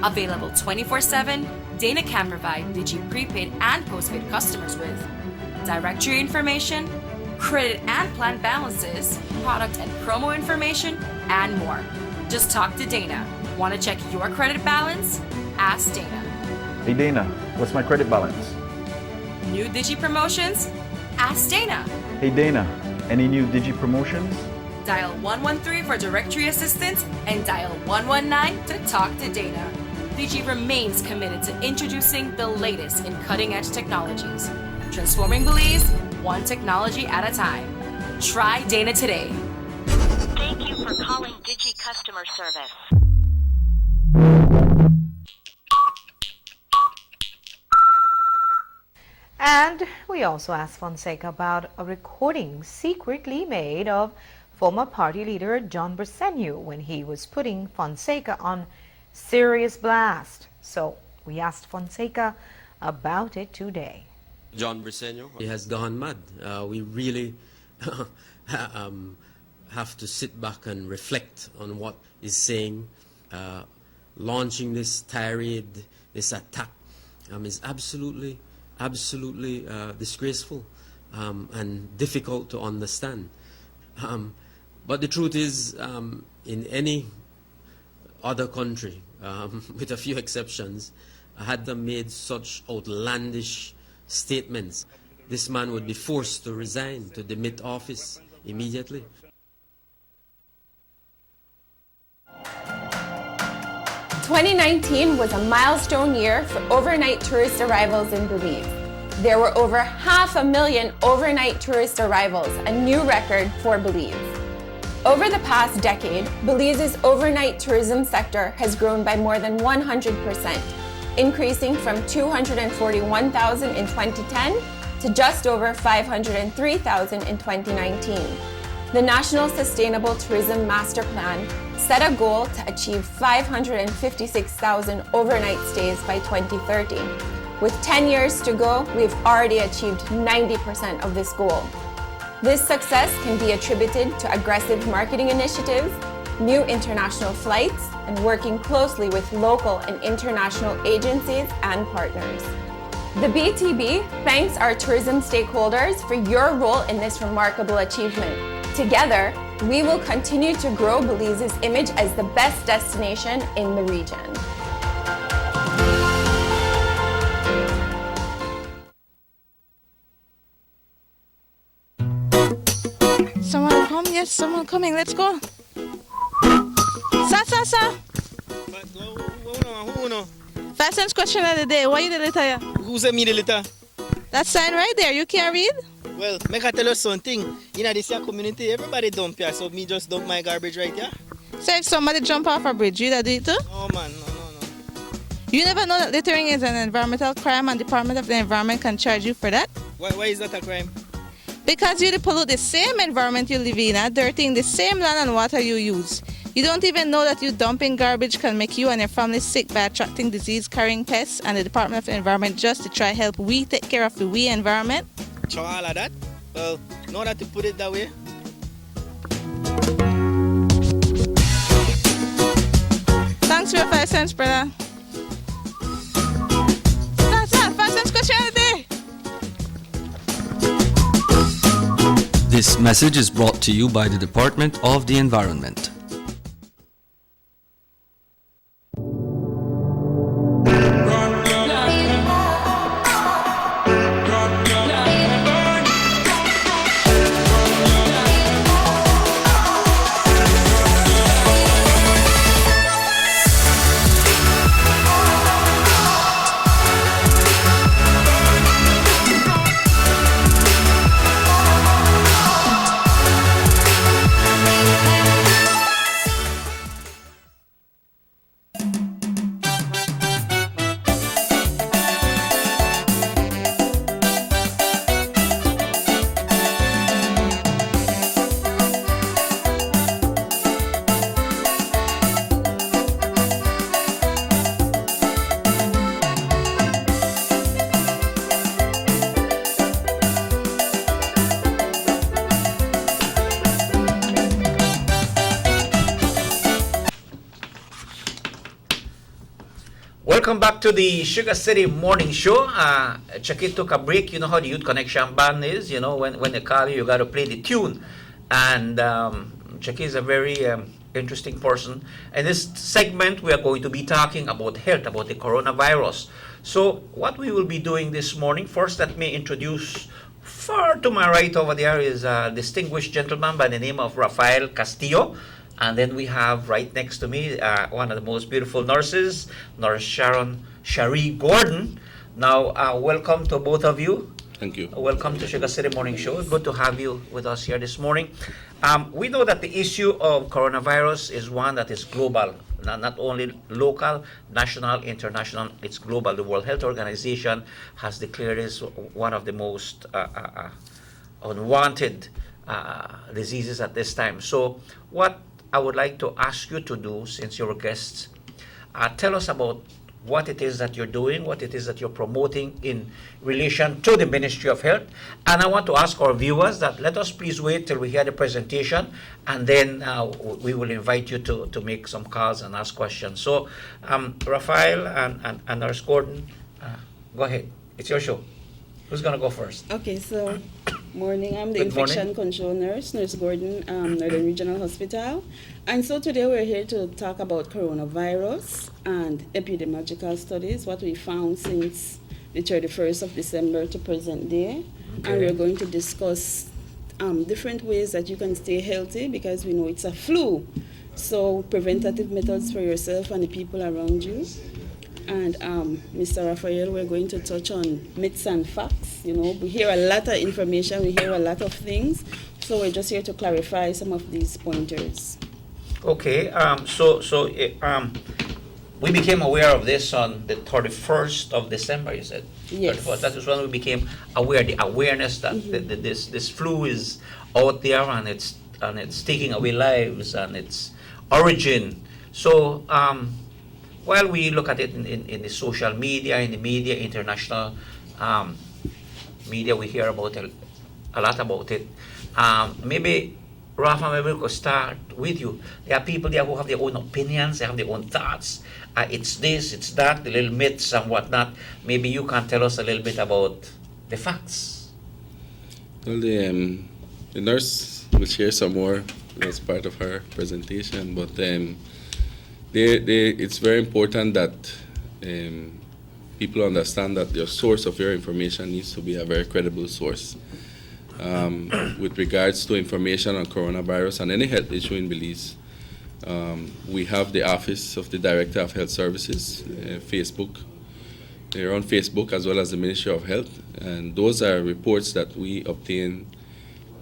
Available 24/7, Dana can provide Digi prepaid and postpaid customers with directory information, credit and plan balances, product and promo information, and more. Just talk to Dana. Want to check your credit balance? Ask Dana. Hey Dana, what's my credit balance? New Digi promotions? Ask Dana. Hey Dana, any new Digi promotions? Dial 113 for directory assistance and dial 119 to talk to Dana. Digi remains committed to introducing the latest in cutting-edge technologies, transforming Belize one technology at a time. Try Dana today. Thank you for calling Digi Customer Service. And we also asked Fonseca about a recording secretly made of former party leader John Briceño when he was putting Fonseca on serious blast. So we asked Fonseca about it today. John Briceño, he has gone mad. We really have to sit back and reflect on what he's saying. Launching this tirade, this attack is absolutely disgraceful. and difficult to understand. But the truth is, in any other country, with a few exceptions, had them made such outlandish statements, this man would be forced to resign, to demit office immediately. "2019 was a milestone year for overnight tourist arrivals in Belize. There were over 500,000 overnight tourist arrivals, a new record for Belize. Over the past decade, Belize's overnight tourism sector has grown by more than 100%, increasing from 241,000 in 2010 to just over 503,000 in 2019. The National Sustainable Tourism Master Plan set a goal to achieve 556,000 overnight stays by 2030. With 10 years to go, we've already achieved 90% of this goal. This success can be attributed to aggressive marketing initiatives, new international flights, and working closely with local and international agencies and partners. The BTB thanks our tourism stakeholders for your role in this remarkable achievement. Together, we will continue to grow Belize's image as the best destination in the region. Someone come? Yes, someone coming. Let's go. Sa. Fastest question of the day. Why you the letter? Who's me the letter? That sign right there. You can't read? Well, make I tell you something. In this here community, everybody dump here, so me just dump my garbage right here. So if somebody jump off a bridge, you that do it too? No, man. No. You never know that littering is an environmental crime and Department of the Environment can charge you for that? Why is that a crime? Because you pollute the same environment you live in, dirtying the same land and water you use. You don't even know that you dumping garbage can make you and your family sick by attracting disease-carrying pests, and the Department of the Environment just to try help we take care of the we environment. All of that? Well, now that you put it that way. Thanks for your 5 cents, brother. That's 5 cents question of the day. This message is brought to you by the Department of the Environment. Welcome back to the Sugar City Morning Show. Chucky took a break. You know how the Youth Connection band is. You know, when they call you, you got to play the tune. And Chucky is a very interesting person. In this segment, we are going to be talking about health, about the coronavirus. So what we will be doing this morning, first let me introduce, far to my right over there is a distinguished gentleman by the name of Rafael Castillo. And then we have right next to me one of the most beautiful nurses, Nurse Cherie Gordon. Now, welcome to both of you. Thank you. Welcome to Sugar City Morning Show. Good to have you with us here this morning. We know that the issue of coronavirus is one that is global, not only local, national, international, it's global. The World Health Organization has declared this one of the most unwanted diseases at this time. So what I would like to ask you to do, since you're guests, tell us about what it is that you're doing, what it is that you're promoting in relation to the Ministry of Health. And I want to ask our viewers that let us please wait till we hear the presentation, and then we will invite you to make some calls and ask questions. So, Rafael and Nurse Gordon, go ahead. It's your show. Who's going to go first? Okay, so Morning, I'm the Good infection morning. control nurse, Nurse Gordon, Northern Regional Hospital. And so today we're here to talk about coronavirus and epidemiological studies, what we found since the 31st of December to present day. And Okay. we're going to discuss different ways that you can stay healthy because we know it's a flu. So preventative methods for yourself and the people around you. And Mr. Raphael, we're going to touch on myths and facts. You know, we hear a lot of information, we hear a lot of things. So we're just here to clarify some of these pointers. Okay, we became aware of this on the 31st of December, you said? Yes. 31st. That is when we became aware, the awareness that this flu is out there and it's taking away lives and its origin. So while we look at it in the social media, in the media, international media, we hear about a lot about it. Maybe Rafa, maybe we could start with you. There are people there who have their own opinions, they have their own thoughts. It's this, it's that, the little myths and whatnot. Maybe you can tell us a little bit about the facts. Well, the nurse will share some more as part of her presentation, but it's very important that people understand that your source of your information needs to be a very credible source. With regards to information on coronavirus and any health issue in Belize, we have the Office of the Director of Health Services, Facebook. They're on Facebook as well as the Ministry of Health, and those are reports that we obtain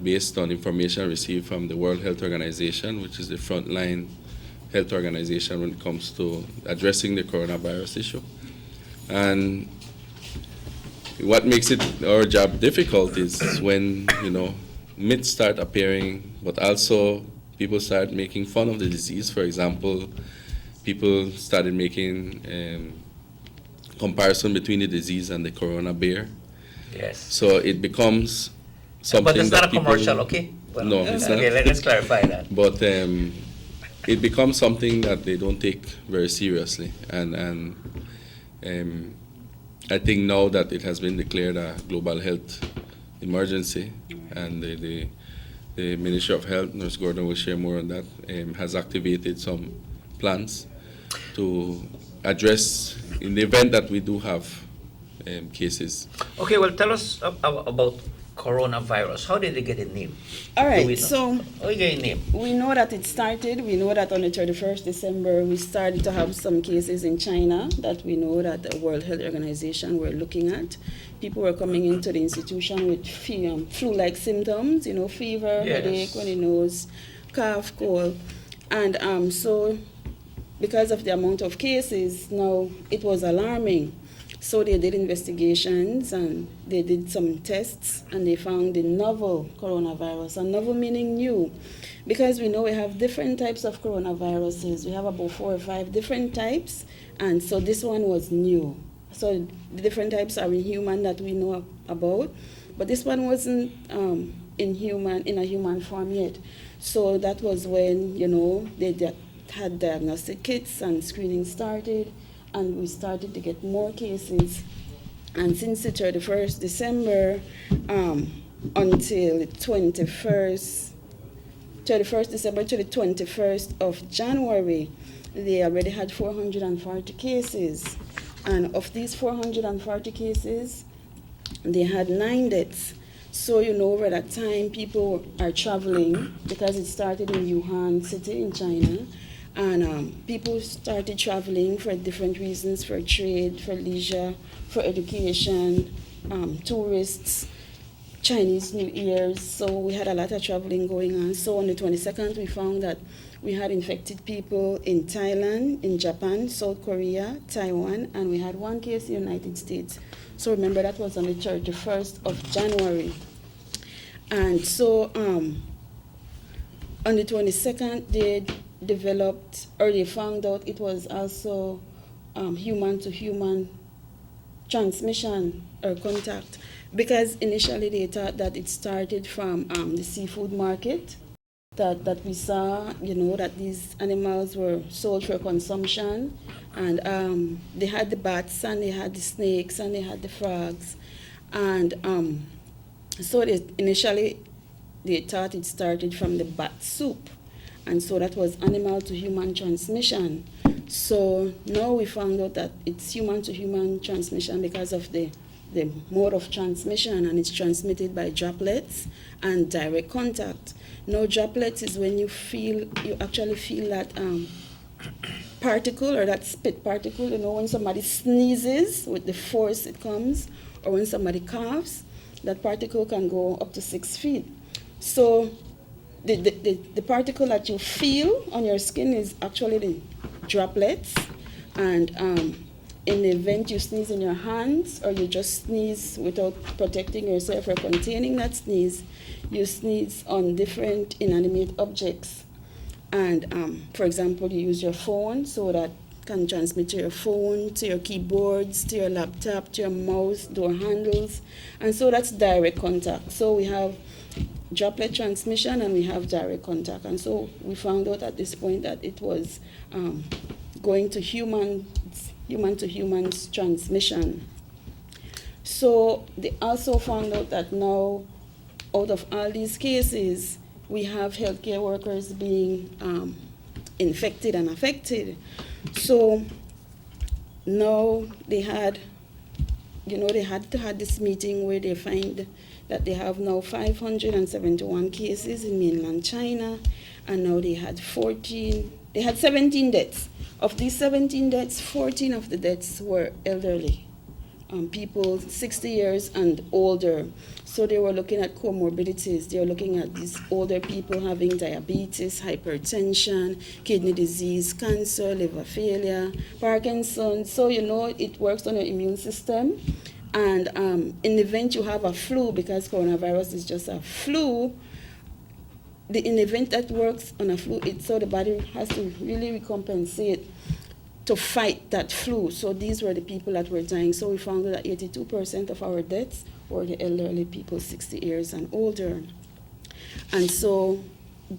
based on information received from the World Health Organization, which is the frontline health organization when it comes to addressing the coronavirus issue. And what makes it our job difficult is when, myths start appearing, but also people start making fun of the disease. For example, people started making comparison between the disease and the corona bear. Yes. So it becomes something But it's not that a people, commercial, okay? Well, no, it's not. okay, let's clarify that. But it becomes something that they don't take very seriously, and I think now that it has been declared a global health emergency, and the Ministry of Health, Nurse Gordon will share more on that, has activated some plans to address in the event that we do have cases. Okay, well, tell us about coronavirus. How did it get a name? All Do we right, know? so How did it get a name? we know that it started. We know that on the 31st December, we started to have some cases in China that we know that the World Health Organization were looking at. People were coming into the institution with flu-like symptoms, fever, Yes. headache, runny nose, cough, cold. And so because of the amount of cases, now it was alarming. So they did investigations and they did some tests and they found the novel coronavirus, and novel meaning new, because we know we have different types of coronaviruses. We have about 4 or 5 different types, and so this one was new. So the different types are in human that we know about, but this one wasn't in a human form yet. So that was when, they had diagnostic kits and screening started, and we started to get more cases. And since the 31st December until the 31st December to the 21st of January, they already had 440 cases. And of these 440 cases, they had 9 deaths. So, over that time, people are traveling because it started in Wuhan city in China. And people started traveling for different reasons, for trade, for leisure, for education, tourists, Chinese New Year's. So we had a lot of traveling going on. So on the 22nd, we found that we had infected people in Thailand, in Japan, South Korea, Taiwan, and we had 1 case in the United States. So remember, that was on the 31st of January. And so on the 22nd, they developed, or they found out it was also human-to-human transmission or contact, because initially they thought that it started from the seafood market, that we saw, that these animals were sold for consumption, and they had the bats, and they had the snakes, and they had the frogs, and So initially they thought it started from the bat soup, and so that was animal to human transmission. So now we found out that it's human to human transmission because of the mode of transmission, and it's transmitted by droplets and direct contact. Now droplets is when you actually feel that particle, or that spit particle, when somebody sneezes with the force it comes, or when somebody coughs, that particle can go up to 6 feet. So the particle that you feel on your skin is actually the droplets, and in the event you sneeze in your hands, or you just sneeze without protecting yourself or containing that sneeze, you sneeze on different inanimate objects. And for example, you use your phone, so that can transmit to your phone, to your keyboards, to your laptop, to your mouse, door handles, and so that's direct contact. So we have droplet transmission and we have direct contact, and so we found out at this point that it was going to human to humans transmission. So they also found out that now, out of all these cases, we have healthcare workers being infected and affected. So now they had to have this meeting where they find that they have now 571 cases in mainland China, and now they had 17 deaths. Of these 17 deaths, 14 of the deaths were elderly, people 60 years and older. So they were looking at comorbidities. They were looking at these older people having diabetes, hypertension, kidney disease, cancer, liver failure, Parkinson's. So, it works on your immune system. And in the event you have a flu, because coronavirus is just a flu, in the event that works on a flu, so the body has to really recompensate to fight that flu. So these were the people that were dying. So we found that 82% of our deaths were the elderly people 60 years and older. And so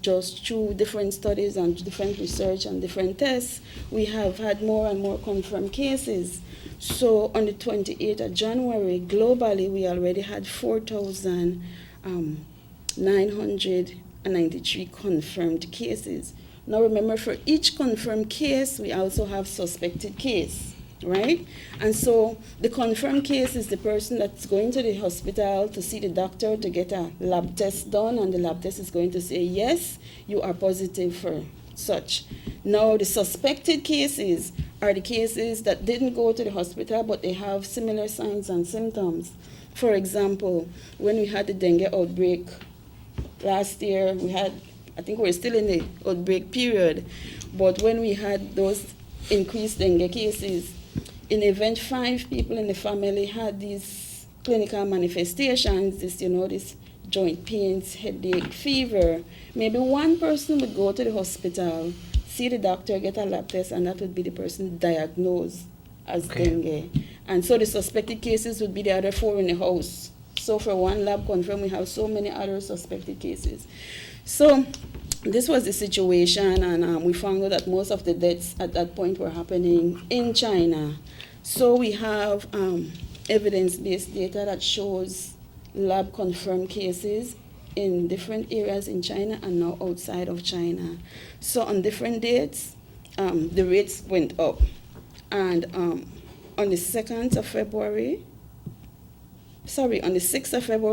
just through different studies and different research and different tests, we have had more and more confirmed cases. So on the 28th of January, globally, we already had 4,993 confirmed cases. Now remember, for each confirmed case, we also have suspected case, right? And so the confirmed case is the person that's going to the hospital to see the doctor to get a lab test done, and the lab test is going to say, yes, you are positive for such. Now the suspected cases are the cases that didn't go to the hospital, but they have similar signs and symptoms. For example, when we had the dengue outbreak last year, I think we're still in the outbreak period, but when we had those increased dengue cases, in the event 5 people in the family had these clinical manifestations, this joint pains, headache, fever, maybe one person would go to the hospital, see the doctor, get a lab test, and that would be the person diagnosed as dengue. And so the suspected cases would be the other 4 in the house. So for one lab confirmed, we have so many other suspected cases. So this was the situation, and we found out that most of the deaths at that point were happening in China. So we have evidence-based data that shows lab-confirmed cases in different areas in China and now outside of China. So on different dates, the rates went up. And on the 6th of February,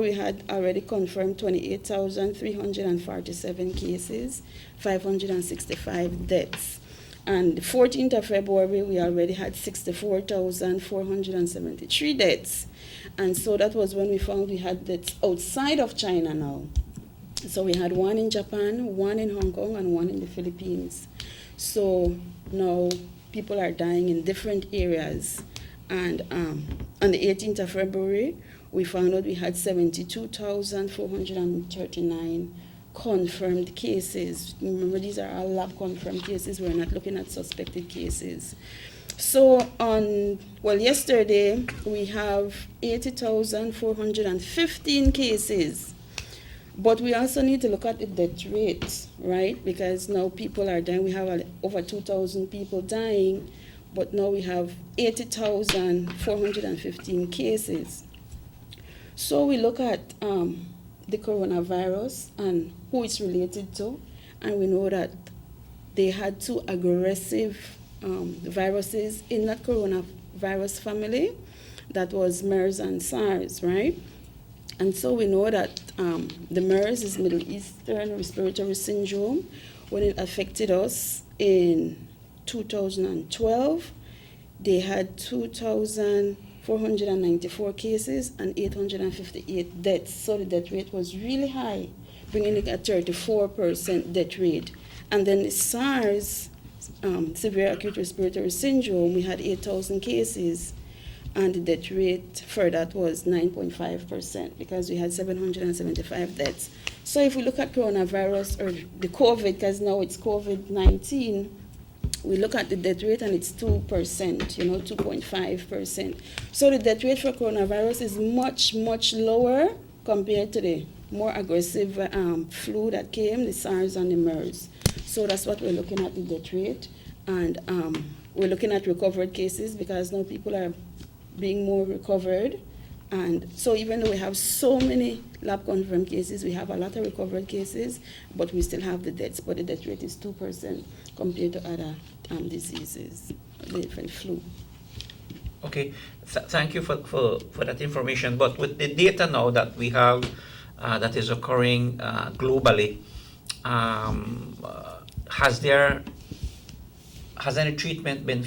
we had already confirmed 28,347 cases, 565 deaths. And the 14th of February, we already had 64,473 deaths. And so that was when we found we had deaths outside of China now. So we had 1 in Japan, 1 in Hong Kong, and 1 in the Philippines. So now people are dying in different areas. And on the 18th of February, we found out we had 72,439 confirmed cases. Remember, these are all lab confirmed cases. We're not looking at suspected cases. So yesterday, we have 80,415 cases. But we also need to look at the death rate, right? Because now people are dying. We have over 2,000 people dying, but now we have 80,415 cases. So we look at the coronavirus and who it's related to, and we know that they had two aggressive viruses in that coronavirus family. That was MERS and SARS, right? And so we know that the MERS is Middle Eastern Respiratory Syndrome. When it affected us in 2012, they had 2,494 cases and 858 deaths. So the death rate was really high, bringing it at 34% death rate. And then the SARS, severe acute respiratory syndrome, we had 8,000 cases, and the death rate for that was 9.5% because we had 775 deaths. So if we look at coronavirus or the COVID, because now it's COVID-19, we look at the death rate and it's 2%, 2.5%. So the death rate for coronavirus is much, much lower compared to the more aggressive flu that came, the SARS and the MERS. So that's what we're looking at, the death rate. And we're looking at recovered cases because now people are being more recovered. And so even though we have so many lab confirmed cases, we have a lot of recovered cases, but we still have the deaths. But the death rate is 2% compared to other diseases, different flu. Okay, thank you for that information. But with the data now that we have that is occurring globally, has any treatment been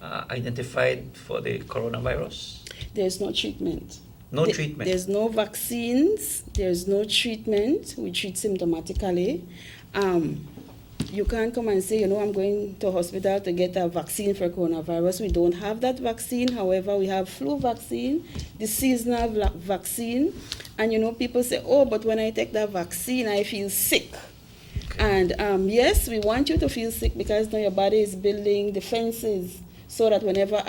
identified for the coronavirus? There's no treatment. No treatment? There's no vaccines. There's no treatment. We treat symptomatically. You can't come and say, I'm going to hospital to get a vaccine for coronavirus. We don't have that vaccine. However, we have flu vaccine, the seasonal vaccine. And, people say, but when I take that vaccine, I feel sick. And yes, we want you to feel sick because now your body is building defenses so that whenever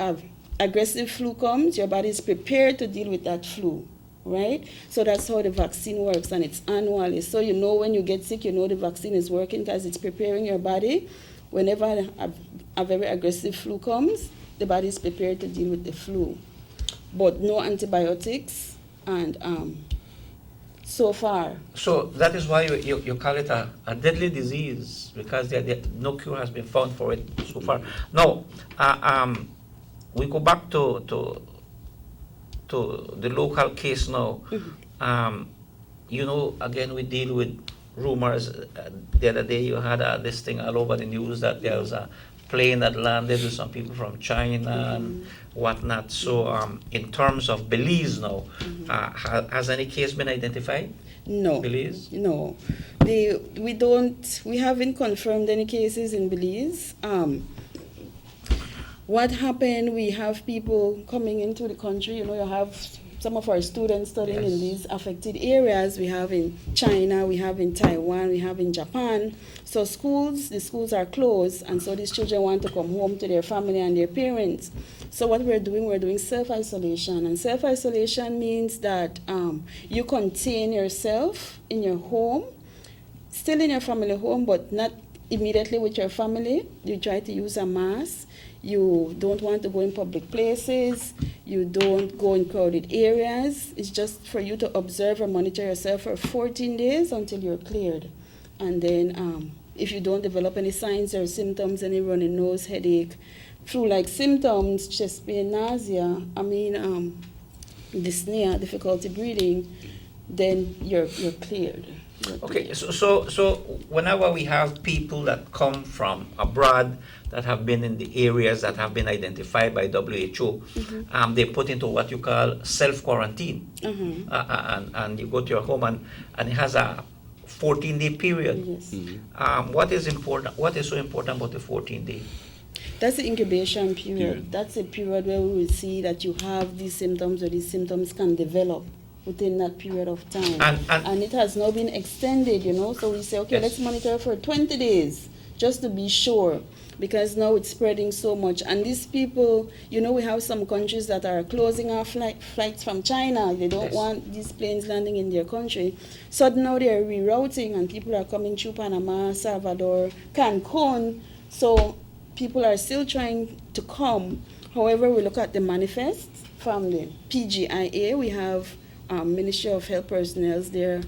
aggressive flu comes, your body is prepared to deal with that flu, right? So that's how the vaccine works, and it's annually. So when you get sick, the vaccine is working because it's preparing your body. Whenever a very aggressive flu comes, the body is prepared to deal with the flu. But no antibiotics, and so far. So that is why you call it a deadly disease, because no cure has been found for it so far. Now, we go back to the local case now. Again, we deal with rumors. The other day you had this thing all over the news that there was a plane that landed with some people from China and whatnot. So in terms of Belize now, has any case been identified? No. Belize? No. We haven't confirmed any cases in Belize. What happened, we have people coming into the country, you have some of our students studying in these affected areas. We have in China, we have in Taiwan, we have in Japan. So the schools are closed, and so these children want to come home to their family and their parents. So what we're doing self-isolation. And self-isolation means that you contain yourself in your home, still in your family home, but not immediately with your family. You try to use a mask. You don't want to go in public places. You don't go in crowded areas. It's just for you to observe or monitor yourself for 14 days until you're cleared. And then if you don't develop any signs or symptoms, any runny nose, headache, flu-like symptoms, chest pain, nausea, dyspnea, difficulty breathing, then you're cleared. Okay, so whenever we have people that come from abroad that have been in the areas that have been identified by WHO, they put into what you call self-quarantine. And you go to your home and it has a 14-day period. Yes. What is important? What is so important about the 14-day? That's the incubation period. That's a period where we will see that you have these symptoms, or these symptoms can develop within that period of time. And it has now been extended, so we say, okay, let's monitor for 20 days just to be sure, because now it's spreading so much. And these people, we have some countries that are closing our flights from China. They don't want these planes landing in their country. So now they're rerouting, and people are coming through Panama, Salvador, Cancun. So people are still trying to come. However, we look at the manifest from the PGIA. We have Ministry of Health personnel there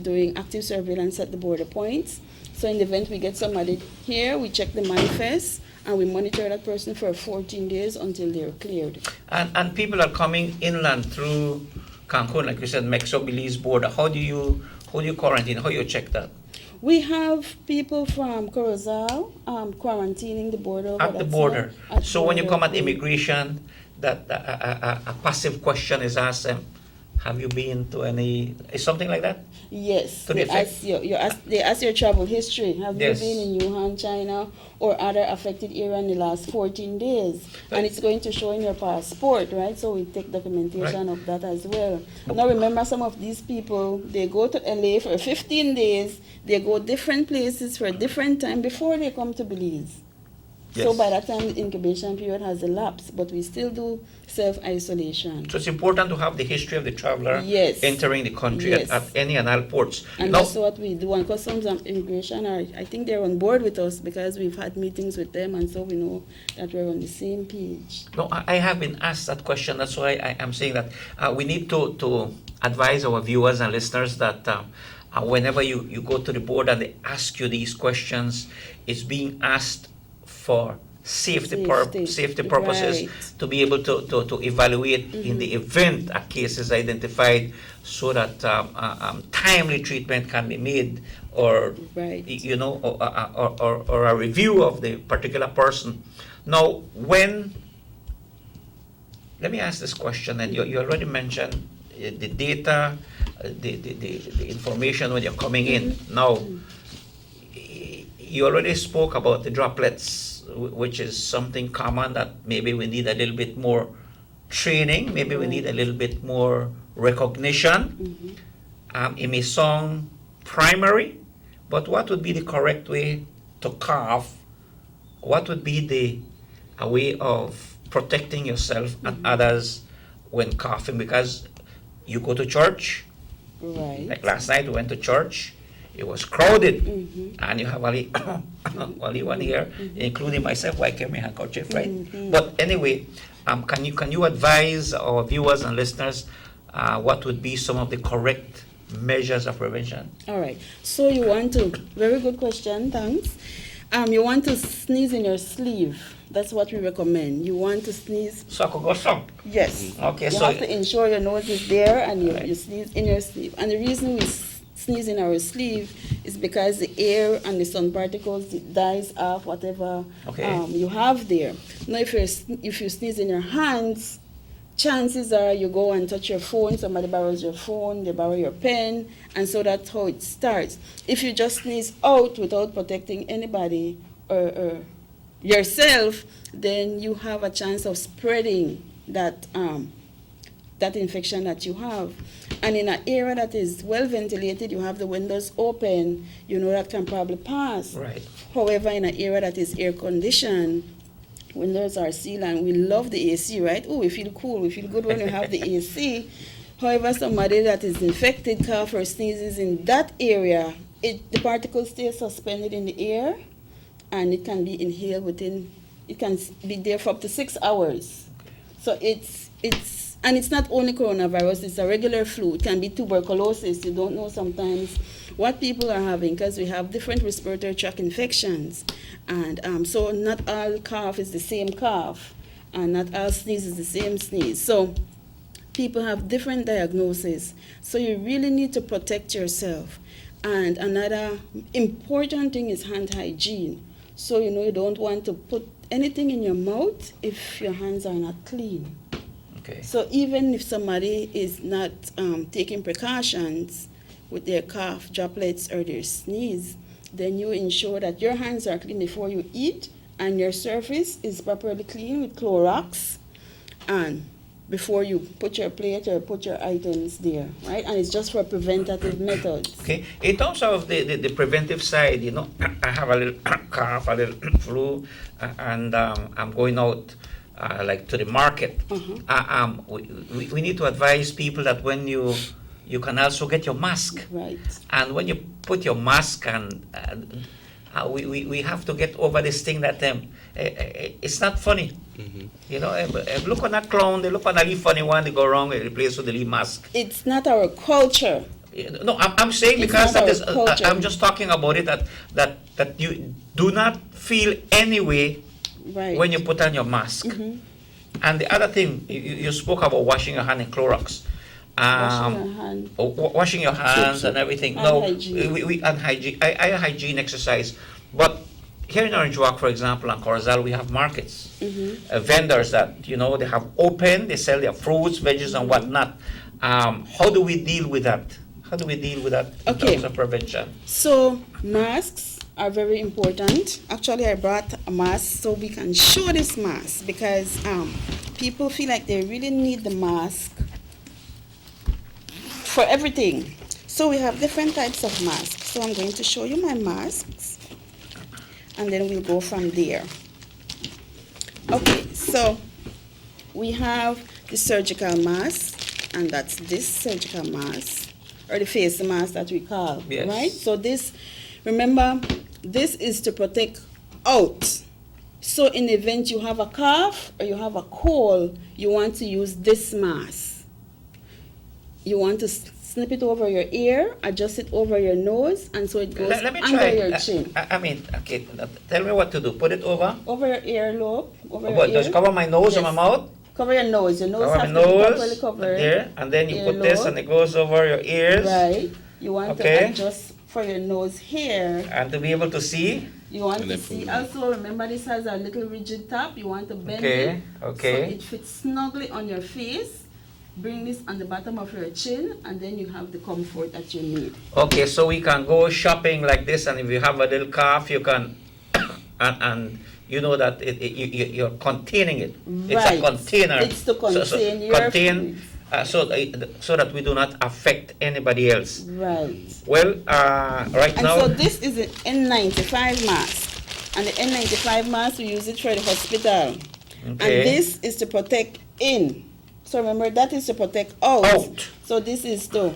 doing active surveillance at the border points. So in the event we get somebody here, we check the manifest and we monitor that person for 14 days until they're cleared. And people are coming inland through Cancun, like you said, Mexico, Belize border. How do you quarantine? How do you check that? We have people from Corozal quarantining the border. Over At the border. So when you come at immigration, that a passive question is asked, have you been to any, is something like that? Yes. To the effect? They ask your travel history. Have Yes. you been in Wuhan, China, or other affected area in the last 14 days? And it's going to show in your passport, right? So we take documentation of that as well. Now remember, some of these people, they go to LA for 15 days. They go different places for a different time before they come to Belize. So Yes. by that time, the incubation period has elapsed, but we still do self-isolation. So it's important to have the history of the traveler Yes. entering the country Yes. at any and all ports. And Now, that's what we do. And Customs and Immigration I think they're on board with us because we've had meetings with them, and so we know that we're on the same page. no, I have been asked that question. That's why I am saying that we need to advise our viewers and listeners that whenever you go to the board and they ask you these questions, it's being asked for safety purposes, right. to be able to evaluate in the event a case is identified, so that timely treatment can be made, or you know, or a review of the particular person. Now, let me ask this question, and you already mentioned the data, the information when you're coming in. Now, you already spoke about the droplets, which is something common that maybe we need a little bit more training, maybe we need a little bit more recognition. It may sound primary, but what would be the correct way to cough? What would be a way of protecting yourself and others when coughing? Because you go to church, like last night we went to church, it was crowded, and you have only one here, including myself, I carry my handkerchief, right? But anyway, can you advise our viewers and listeners what would be some of the correct measures of prevention? All right. So you want to, very good question, thanks. You want to sneeze in your sleeve. That's what we recommend. You want to sneeze. So I could go some? Yes. Okay, you so have to ensure your nose is there and you sneeze in your sleeve. And the reason we sneeze in our sleeve is because the air and the sun particles dies off whatever you have there. Now, if you sneeze in your hands, chances are you go and touch your phone, somebody borrows your phone, they borrow your pen, and so that's how it starts. If you just sneeze out without protecting anybody or yourself, then you have a chance of spreading that infection that you have. And in an area that is well ventilated, you have the windows open, you know that can probably pass. Right. However, in an area that is air conditioned, windows are sealed, and we love the AC, right? Oh, we feel cool, we feel good when we have the AC. However, somebody that is infected, cough or sneezes in that area, the particles stay suspended in the air, and it can be inhaled it can be there for up to 6 hours. So and it's not only coronavirus, it's a regular flu. It can be tuberculosis. You don't know sometimes what people are having, because we have different respiratory tract infections. And so not all cough is the same cough, and not all sneeze is the same sneeze. So people have different diagnoses. So you really need to protect yourself. And another important thing is hand hygiene. So, you don't want to put anything in your mouth if your hands are not clean. Okay. So even if somebody is not taking precautions with their cough, droplets, or their sneeze, then you ensure that your hands are clean before you eat, and your surface is properly clean with Clorox, and before you put your plate or put your items there, right? And it's just for preventative methods. Okay. In terms of the preventive side, I have a little cough, a little flu, and I'm going out like to the market. We need to advise people that when you can also get your mask. Right. And when you put your mask and we have to get over this thing that it's not funny. You know, look on that clown, they look on a really funny one, they go wrong, they replace with the lead mask. It's not our culture. No, I'm saying It's because not that is, our culture. I'm just talking about it that you do not feel any way Right. when you put on your mask. And the other thing, you spoke about washing your hand in Clorox. Washing your hands and everything. And No, hygiene. and hygiene. I hygiene exercise, but here in Orange Walk, for example, and Corozal, we have markets, vendors that they have open. They sell their fruits, veggies, and whatnot. How do we deal with that? How do we deal with that in terms of prevention? So masks are very important. Actually, I brought a mask so we can show this mask because people feel like they really need the mask for everything. So we have different types of masks. So I'm going to show you my masks and then we'll go from there. Okay, so we have the surgical mask, and that's this surgical mask, or the face mask that we call, Yes. right? So this, remember, this is to protect out. So in the event you have a cough or you have a cold, you want to use this mask. You want to snip it over your ear, adjust it over your nose, and so it goes Let me under try. your chin. Okay, tell me what to do. Put it over. Over your earlobe, over your What, ear. does it cover my nose or my Yes. mouth? Cover your nose. Your nose Cover has my to be nose, properly covered. there, and then you put this Earlobe. and it goes over your ears. Right. You want Okay. to adjust for your nose here. And to be able to see. You want And to then see. put it- Also, remember this has a little rigid top. You want to bend Okay, it. okay. So it fits snugly on your face. Bring this on the bottom of your chin, and then you have the comfort that you need. Okay, so we can go shopping like this, and if you have a little cough, you can, and you know that you're containing it. It's a Right. container. It's to contain your contain, so that we do not affect anybody else. Right. Well, right And now. so this is an N95 mask. And the N95 mask, we use it for the hospital. And Okay. this is to protect in. So remember, that is to protect out. So this is to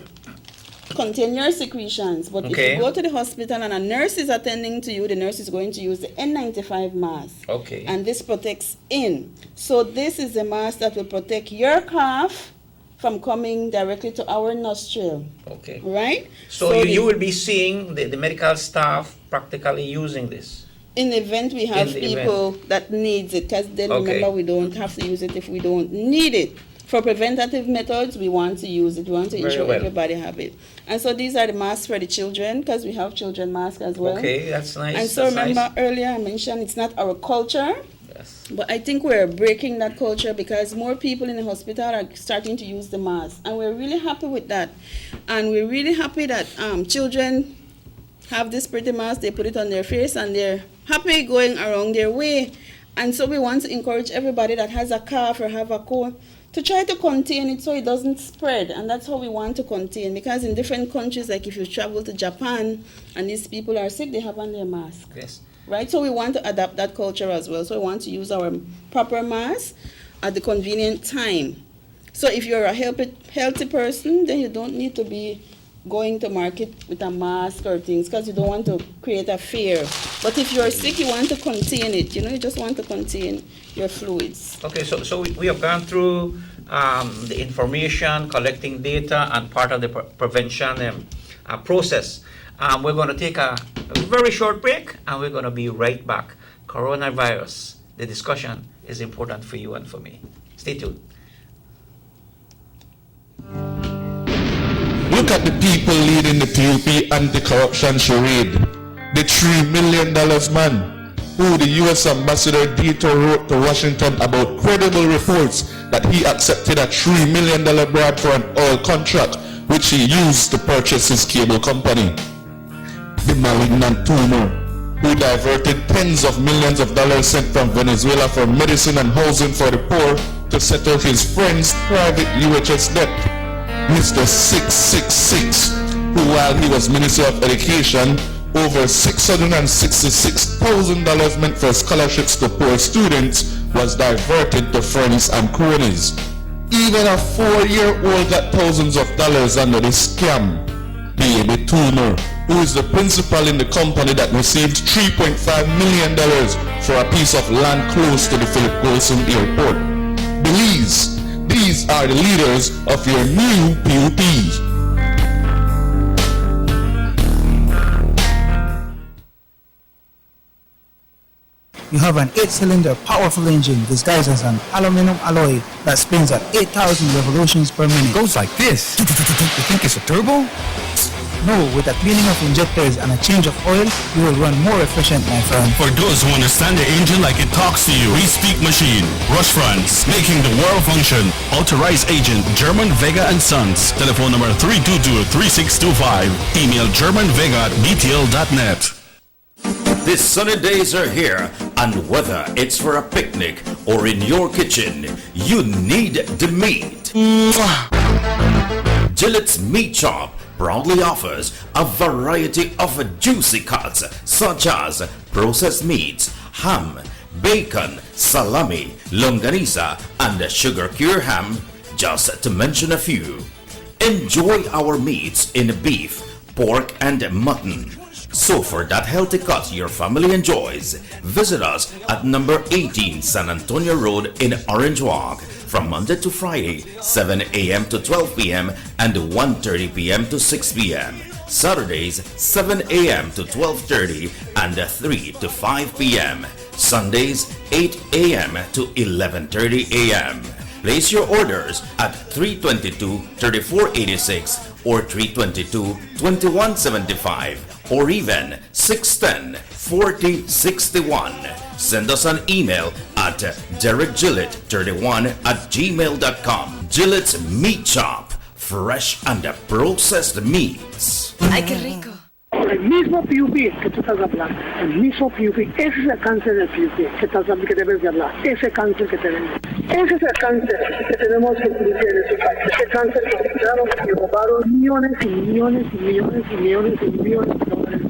contain your secretions. But if Okay. you go to the hospital and a nurse is attending to you, the nurse is going to use the N95 mask. Okay. And this protects in. So this is the mask that will protect your cough from coming directly to our nostril. Okay. Right? So the- you will be seeing the medical staff practically using this. In the event we have In the people that needs it, because then Okay. remember we don't have to use it if we don't need it. For preventative methods, we want to use it. We want to Very ensure well. everybody have it. And so these are the masks for the children, because we have children masks as well. Okay, that's nice. And so that's remember nice. earlier I mentioned it's not our culture. Yes. But I think we're breaking that culture because more people in the hospital are starting to use the mask. And we're really happy with that. And we're really happy that children have this pretty mask, they put it on their face and they're happy going around their way. And so we want to encourage everybody that has a cough or have a cold to try to contain it so it doesn't spread. And that's how we want to contain, because in different countries, like if you travel to Japan and these people are sick, they have on their mask. Yes. Right? So we want to adapt that culture as well. So we want to use our proper mask at the convenient time. So if you're a healthy person, then you don't need to be going to market with a mask or things, because you don't want to create a fear. But if you're sick, you want to contain it. You just want to contain your fluids. Okay, so we have gone through the information, collecting data, and part of the prevention process. We're going to take a very short break, and we're going to be right back. Coronavirus, the discussion is important for you and for me. Stay tuned. Look at the people leading the PUP anti-corruption charade. The $3 million man, who the U.S. Ambassador Dito wrote to Washington about credible reports that he accepted a $3 million bribe for an oil contract, which he used to purchase his cable company. The malignant tumor, who diverted tens of millions of dollars sent from Venezuela for medicine and housing for the poor to settle his friend's private UHS debt. Mr. 666, who while he was Minister of Education, over $666,000 meant for scholarships to poor students was diverted to friends and cronies. Even a 4-year-old got thousands of dollars under the scam. Baby Toomer, who is the principal in the company that received $3.5 million for a piece of land close to the Philip Golson Airport. Belize, these are the leaders of your new PUP. You have an 8-cylinder powerful engine disguised as an aluminum alloy that spins at 8,000 revolutions per minute. Goes like this. You think it's a turbo? No, with a cleaning of injectors and a change of oil, you will run more efficient, my friend. For those who understand the engine like it talks to you, we speak machine. Rush France, making the world function. Authorized agent German Vega and Sons. Telephone number 322-3625. Email germanvega@btl.net. The sunny days are here, and whether it's for a picnic or in your kitchen, you need the meat. Gillette's Meat Shop proudly offers a variety of juicy cuts such as processed meats, ham, bacon, salami, longaniza, and sugar cure ham, just to mention a few. Enjoy our meats in beef, pork, and mutton. So for that healthy cut your family enjoys, visit us at number 18 San Antonio Road in Orange Walk from Monday to Friday, 7 a.m. to 12 p.m. and 1:30 p.m. to 6 p.m. Saturdays, 7 a.m. to 12:30 and 3 to 5 p.m. Sundays, 8 a.m. to 11:30 a.m. Place your orders at 322-3486 or 322-2175 or even 610-4061. Send us an email at derekgillett31@gmail.com. Gillette's Meat Shop, fresh and processed meats. Ay, qué rico. El mismo PUP que tú estás hablando, el mismo PUP, ese es el cáncer del PUP que debes de hablar, ese cáncer que tenemos. Ese es el cáncer que tenemos que cumplir en este país. Ese cáncer que quitaron y robaron millones y millones y millones y millones y millones de dólares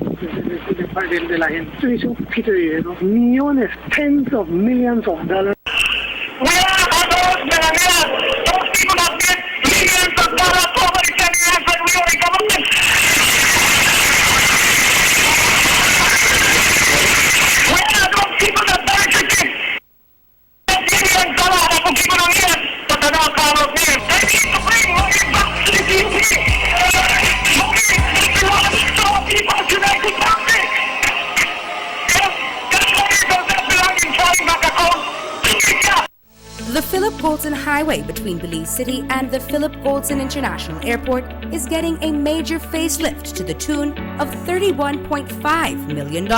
de la gente. Esto dice un poquito de dinero. Millones, tens of millions of dollars. We are those millionaires. Those people that get millions of dollars over the 10 years that we were in government. We are those people that buy chicken. Millions of dollars that will keep it on here, but they're not called up here. They need to bring money back to the PUP. Money, if you want to restore people to their country. The Philip Golson Highway between Belize City and the Philip Golson International Airport is getting a major facelift to the tune of $31.5 million.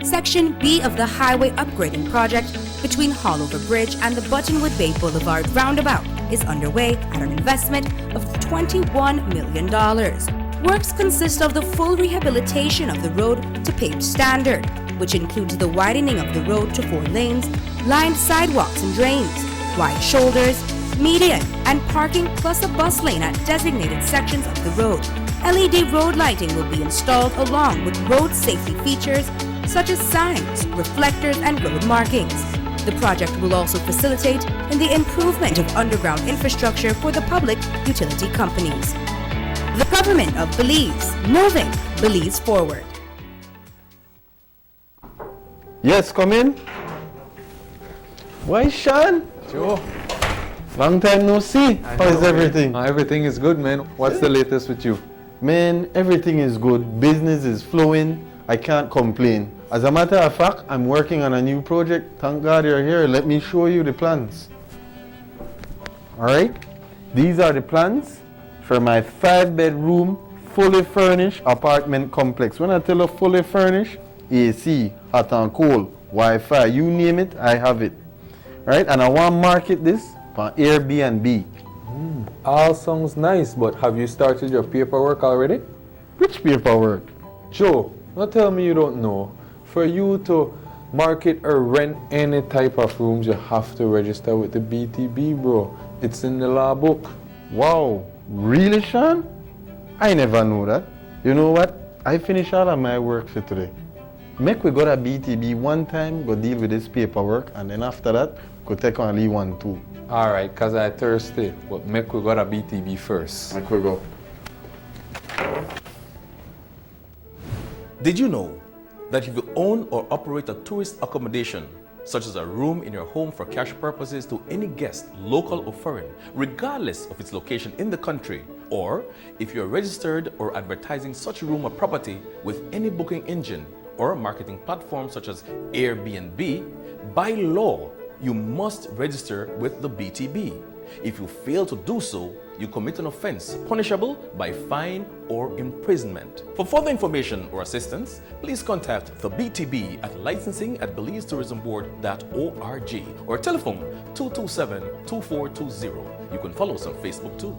Section B of the highway upgrading project between Haulover Bridge and the Buttonwood Bay Boulevard roundabout is underway at an investment of $21 million. Works consist of the full rehabilitation of the road to paved standard, which includes the widening of the road to 4 lanes, lined sidewalks and drains, wide shoulders, median, and parking plus a bus lane at designated sections of the road. LED road lighting will be installed along with road safety features such as signs, reflectors, and road markings. The project will also facilitate in the improvement of underground infrastructure for the public utility companies. The government of Belize, moving Belize forward. Yes, come in. Why, Sean? Joe. Long time no see. How is everything? Everything is good, man. What's the latest with you? Man, everything is good. Business is flowing. I can't complain. As a matter of fact, I'm working on a new project. Thank God you're here. Let me show you the plans. Alright? These are the plans for my 5-bedroom, fully furnished apartment complex. When I tell you fully furnished, AC, hot and cold, Wi-Fi, you name it, I have it. Right? And I want to market this for Airbnb. All sounds nice, but have you started your paperwork already? Which paperwork? Joe, don't tell me you don't know. For you to market or rent any type of rooms, you have to register with the BTB, bro. It's in the law book. Wow, really, Sean? I never knew that. You know what? I finished all of my work for today. Make we go to BTB one time, go deal with this paperwork, and then after that, go take on Lee 1 too. Alright, cause I thirsty, but make we go to BTB first. Make we go. Did you know that if you own or operate a tourist accommodation, such as a room in your home for cash purposes to any guest, local or foreign, regardless of its location in the country, or if you're registered or advertising such a room or property with any booking engine or marketing platform such as Airbnb, by law, you must register with the BTB. If you fail to do so, you commit an offense punishable by fine or imprisonment. For further information or assistance, please contact the BTB at licensing@belizetourismboard.org or telephone 227-2420. You can follow us on Facebook too.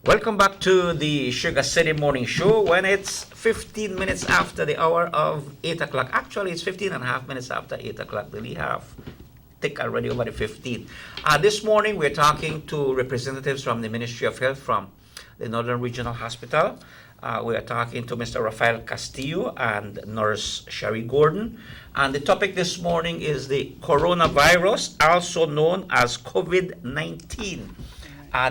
Welcome back to the Sugar City Morning Show when it's 15 minutes after the hour of 8 o'clock. Actually, it's 15 and a half minutes after 8 o'clock. We have tick already over the 15. This morning, we're talking to representatives from the Ministry of Health from the Northern Regional Hospital. We are talking to Mr. Rafael Castillo and Nurse Sherry Gordon. And the topic this morning is the coronavirus, also known as COVID-19.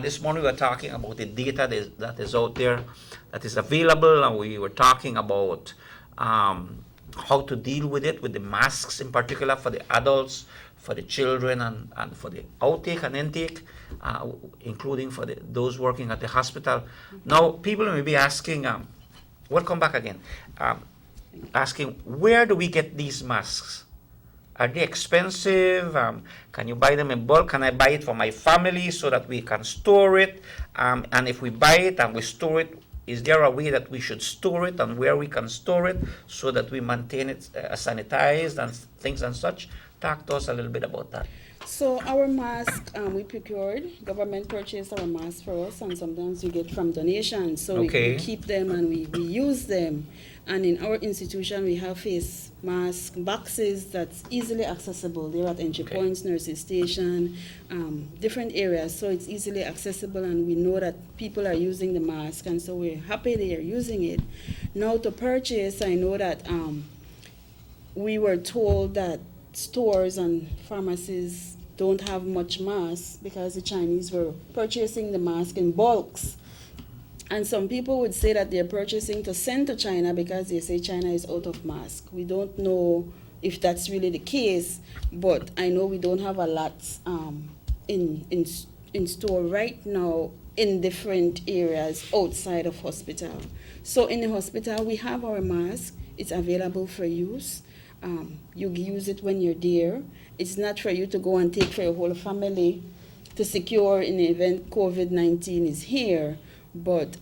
This morning we were talking about the data that is out there, that is available, and we were talking about how to deal with it, with the masks in particular for the adults, for the children, and for the outtake and intake, including for those working at the hospital. Now, people may be asking, welcome back again, asking, where do we get these masks? Are they expensive? Can you buy them in bulk? Can I buy it for my family so that we can store it? And if we buy it and we store it, is there a way that we should store it and where we can store it so that we maintain it sanitized and things and such? Talk to us a little bit about that. So our mask, we procured, government purchased our masks for us, and sometimes we get from donations. So we keep them and we use them. And in our institution, we have face mask boxes that's easily accessible. They're at entry points, nurses station, different areas. So it's easily accessible, and we know that people are using the mask, and so we're happy they are using it. Now to purchase, I know that we were told that stores and pharmacies don't have much masks because the Chinese were purchasing the mask in bulks. And some people would say that they're purchasing to send to China because they say China is out of masks. We don't know if that's really the case, but I know we don't have a lot in store right now in different areas outside of hospital. So in the hospital, we have our mask. It's available for use. You use it when you're there. It's not for you to go and take for your whole family to secure in the event COVID-19 is here. But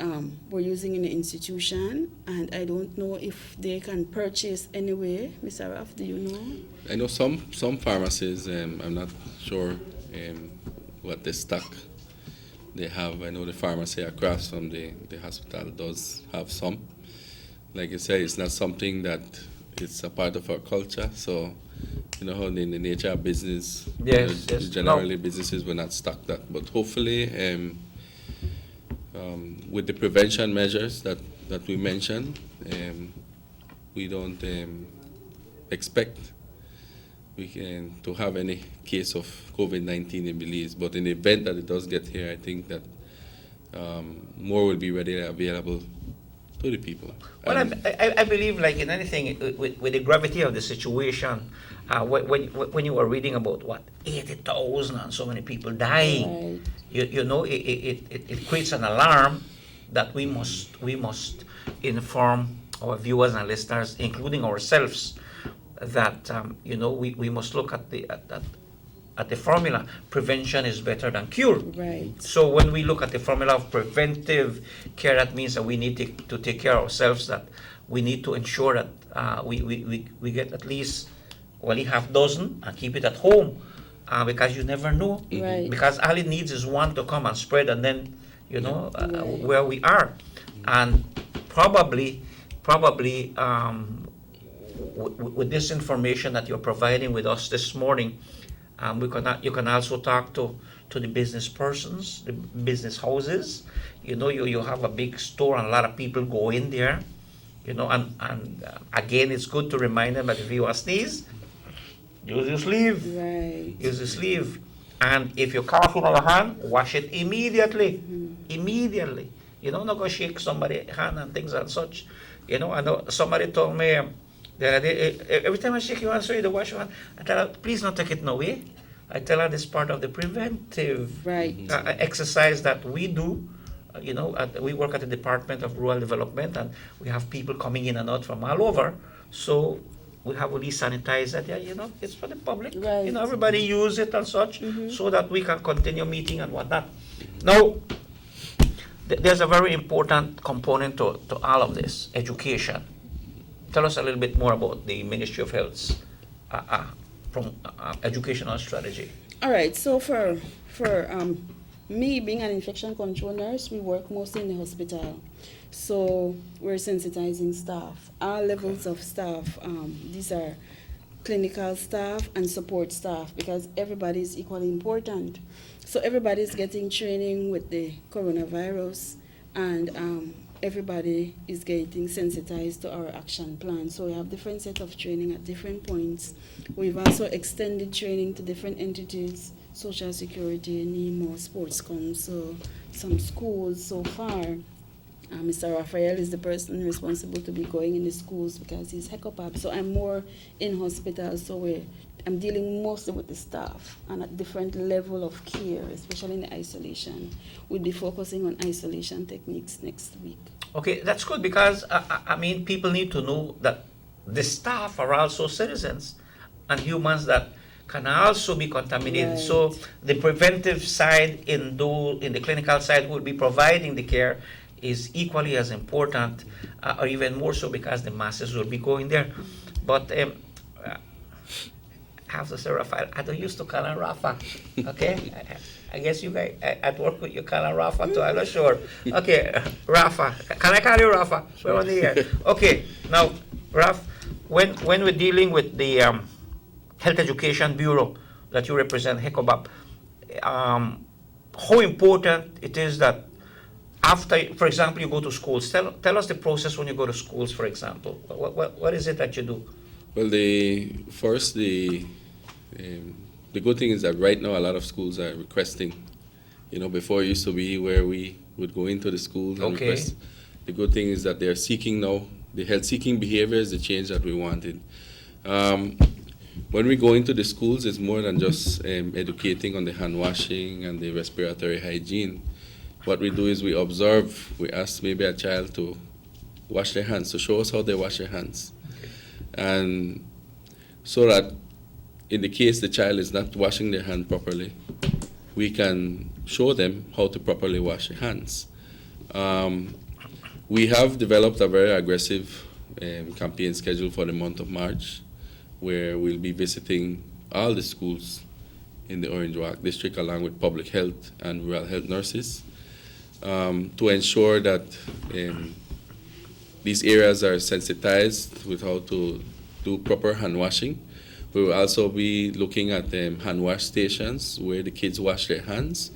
we're using in the institution, and I don't know if they can purchase anyway. Mr. Raf, do you know? I know some pharmacies, I'm not sure what the stock they have. I know the pharmacy across from the hospital does have some. Like you say, it's not something that it's a part of our culture, so you know how in the nature of business, generally businesses will not stock that. But hopefully, with the prevention measures that we mentioned, we don't expect to have any case of COVID-19 in Belize. But in the event that it does get here, I think that more will be readily available to the people. Well, I believe, like in anything, with the gravity of the situation, when you were reading about 80,000 and so many people dying, you know, it creates an alarm that we must inform our viewers and listeners, including ourselves, that you know, we must look at the formula. Prevention is better than cure. Right. So when we look at the formula of preventive care, that means that we need to take care of ourselves, that we need to ensure that we get at least only half dozen and keep it at home, because you never know. Right. Because all it needs is one to come and spread, and then where we are, and probably with this information that you're providing with us this morning, you can also talk to the business persons, the business houses. You have a big store and a lot of people go in there, and again, it's good to remind them that if you sneeze, use your sleeve. Right. Use your sleeve. And if you cough in your hand, wash it immediately. Immediately. Not go shake somebody's hand and things and such. I know somebody told me the other day, every time I shake your hand, so you wash your hand. I tell her, please not take it no way. I tell her this is part of the preventive exercise that we do. We work at the Department of Rural Development, and we have people coming in and out from all over. So we have all these sanitizer there, it's for the public. Right. Everybody use it and such, so that we can continue meeting and whatnot. Now, there's a very important component to all of this, education. Tell us a little bit more about the Ministry of Health's educational strategy. All right, so for me being an infection control nurse, we work mostly in the hospital. So we're sensitizing staff, all levels of staff. These are clinical staff and support staff, because everybody is equally important. So everybody's getting training with the coronavirus, and everybody is getting sensitized to our action plan. So we have different set of training at different points. We've also extended training to different entities, Social Security, NEMO, Sports Council, some schools so far. Mr. Raphael is the person responsible to be going in the schools because he's HECOPAP. So I'm more in hospitals, so I'm dealing mostly with the staff and at different level of care, especially in the isolation. We'll be focusing on isolation techniques next week. Okay, that's good, because people need to know that the staff are also citizens and humans that can also be contaminated. Right. So the preventive side in the clinical side will be providing the care is equally as important, or even more so, because the masses will be going there. But I have to say, Rafa, I don't used to call him Rafa. Okay, I guess you guys at work you call him Rafa too. I'm not sure. Okay, Rafa, can I call you Rafa? We're on the air. Okay, now, Raf, when we're dealing with the Health Education Bureau that you represent, HECOBAP, how important it is that after, for example, you go to schools. Tell us the process when you go to schools, for example. What is it that you do? Well, the good thing is that right now a lot of schools are requesting. Before it used to be where we would go into the schools and request. The good thing is that they're seeking now. The health-seeking behavior is the change that we wanted. When we go into the schools, it's more than just educating on the hand washing and the respiratory hygiene. What we do is we observe, we ask maybe a child to wash their hands, to show us how they wash their hands. And so that in the case the child is not washing their hand properly, we can show them how to properly wash their hands. We have developed a very aggressive campaign schedule for the month of March, where we'll be visiting all the schools in the Orange Walk district along with public health and rural health nurses, to ensure that these areas are sensitized with how to do proper hand washing. We will also be looking at hand wash stations where the kids wash their hands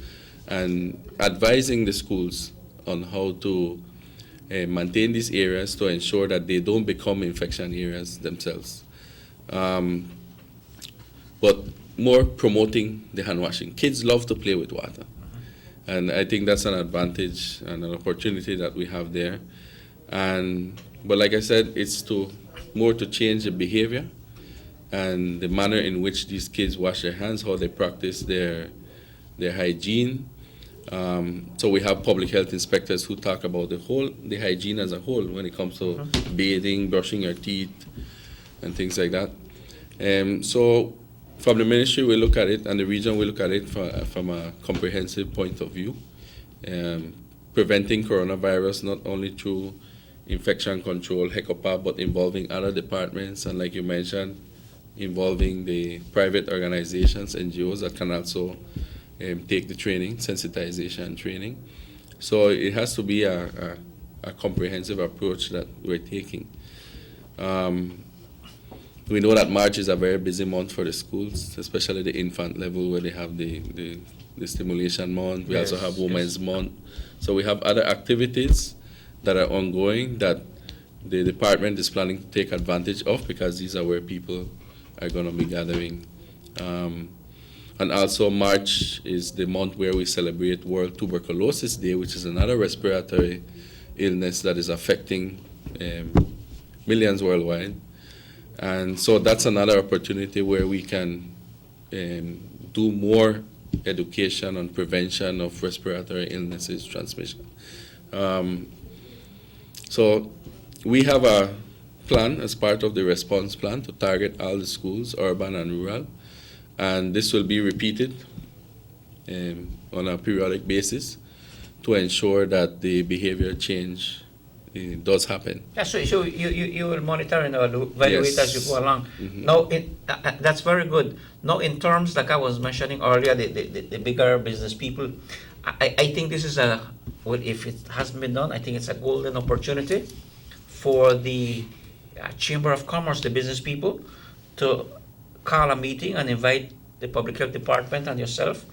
and advising the schools on how to maintain these areas to ensure that they don't become infection areas themselves. But more promoting the hand washing. Kids love to play with water. And I think that's an advantage and an opportunity that we have there. But like I said, it's more to change the behavior and the manner in which these kids wash their hands, how they practice their hygiene. So we have public health inspectors who talk about the hygiene as a whole when it comes to bathing, brushing your teeth, and things like that. So from the ministry, we look at it, and the region, we look at it from a comprehensive point of view, preventing coronavirus not only through infection control, HECOPA, but involving other departments, and like you mentioned, involving the private organizations, NGOs that can also take the training, sensitization training. So it has to be a comprehensive approach that we're taking. We know that March is a very busy month for the schools, especially the infant level where they have the stimulation month. We also have Women's Month. So we have other activities that are ongoing that the department is planning to take advantage of, because these are where people are going to be gathering. And also March is the month where we celebrate World Tuberculosis Day, which is another respiratory illness that is affecting millions worldwide. And so that's another opportunity where we can do more education on prevention of respiratory illnesses transmission. So we have a plan as part of the response plan to target all the schools, urban and rural, and this will be repeated on a periodic basis to ensure that the behavior change does happen. Yeah, so you will monitor and evaluate as you go along. Now, that's very good. Now, in terms, like I was mentioning earlier, the bigger business people, I think this is if it hasn't been done, I think it's a golden opportunity for the Chamber of Commerce, the business people, to call a meeting and invite the Public Health Department and yourself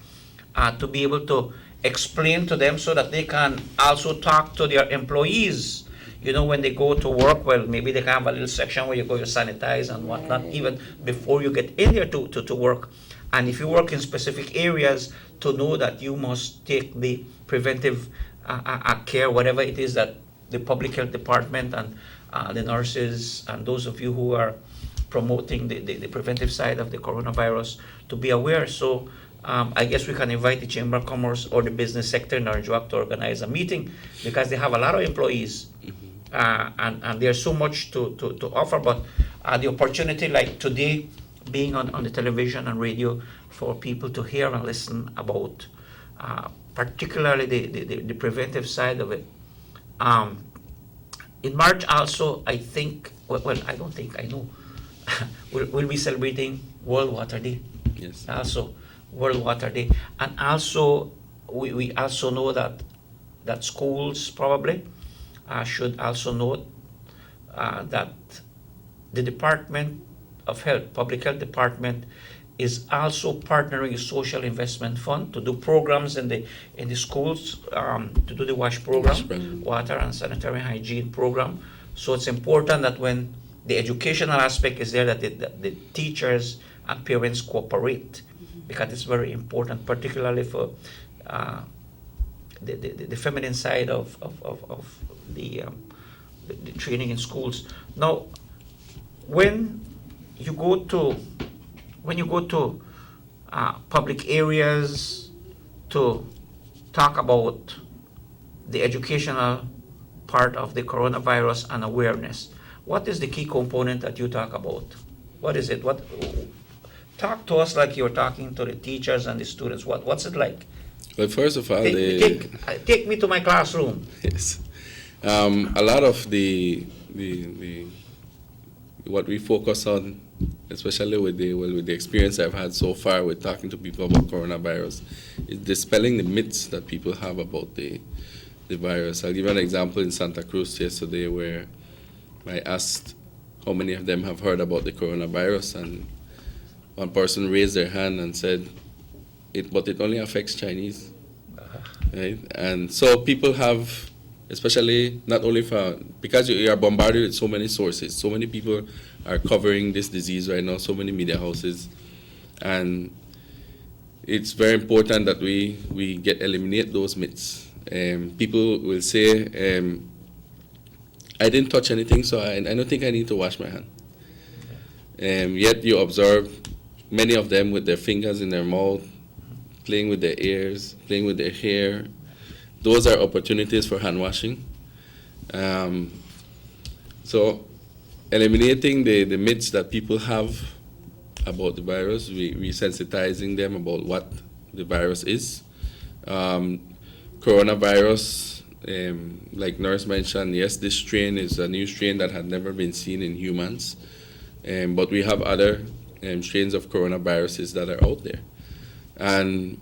to be able to explain to them so that they can also talk to their employees. You know, when they go to work, well, maybe they can have a little section where you go to sanitize and whatnot, even before you get in there to work. And if you work in specific areas, to know that you must take the preventive care, whatever it is that the Public Health Department and the nurses and those of you who are promoting the preventive side of the coronavirus to be aware. So I guess we can invite the Chamber of Commerce or the business sector in Orange-Walk to organize a meeting, because they have a lot of employees and there's so much to offer. But the opportunity like today, being on the television and radio, for people to hear and listen about particularly the preventive side of it. In March also, I think, well, I don't think, I know, we'll be celebrating World Water Day. Yes. Also, World Water Day. And also, we also know that schools probably should also note that the Department of Health, Public Health Department, is also partnering with Social Investment Fund to do programs in the schools, to do the WASH program, water and sanitary hygiene program. So it's important that when the educational aspect is there, that the teachers and parents cooperate, because it's very important, particularly for the feminine side of the training in schools. Now, when you go to public areas to talk about the educational part of the coronavirus and awareness, what is the key component that you talk about? What is it? Talk to us like you're talking to the teachers and the students. What's it like? Well, first of all, take me to my classroom. Yes. A lot of the what we focus on, especially with the experience I've had so far with talking to people about coronavirus, is dispelling the myths that people have about the virus. I'll give you an example in Santa Cruz yesterday, where I asked how many of them have heard about the coronavirus, and one person raised their hand and said, but it only affects Chinese. Right? And so people have, especially not only because you are bombarded with so many sources, so many people are covering this disease right now, so many media houses, and it's very important that we eliminate those myths. People will say, I didn't touch anything, so I don't think I need to wash my hand. Yet you observe many of them with their fingers in their mouth, playing with their ears, playing with their hair. Those are opportunities for hand washing. So eliminating the myths that people have about the virus, resensitizing them about what the virus is. Coronavirus, like Nurse mentioned, yes, this strain is a new strain that had never been seen in humans. But we have other strains of coronaviruses that are out there. And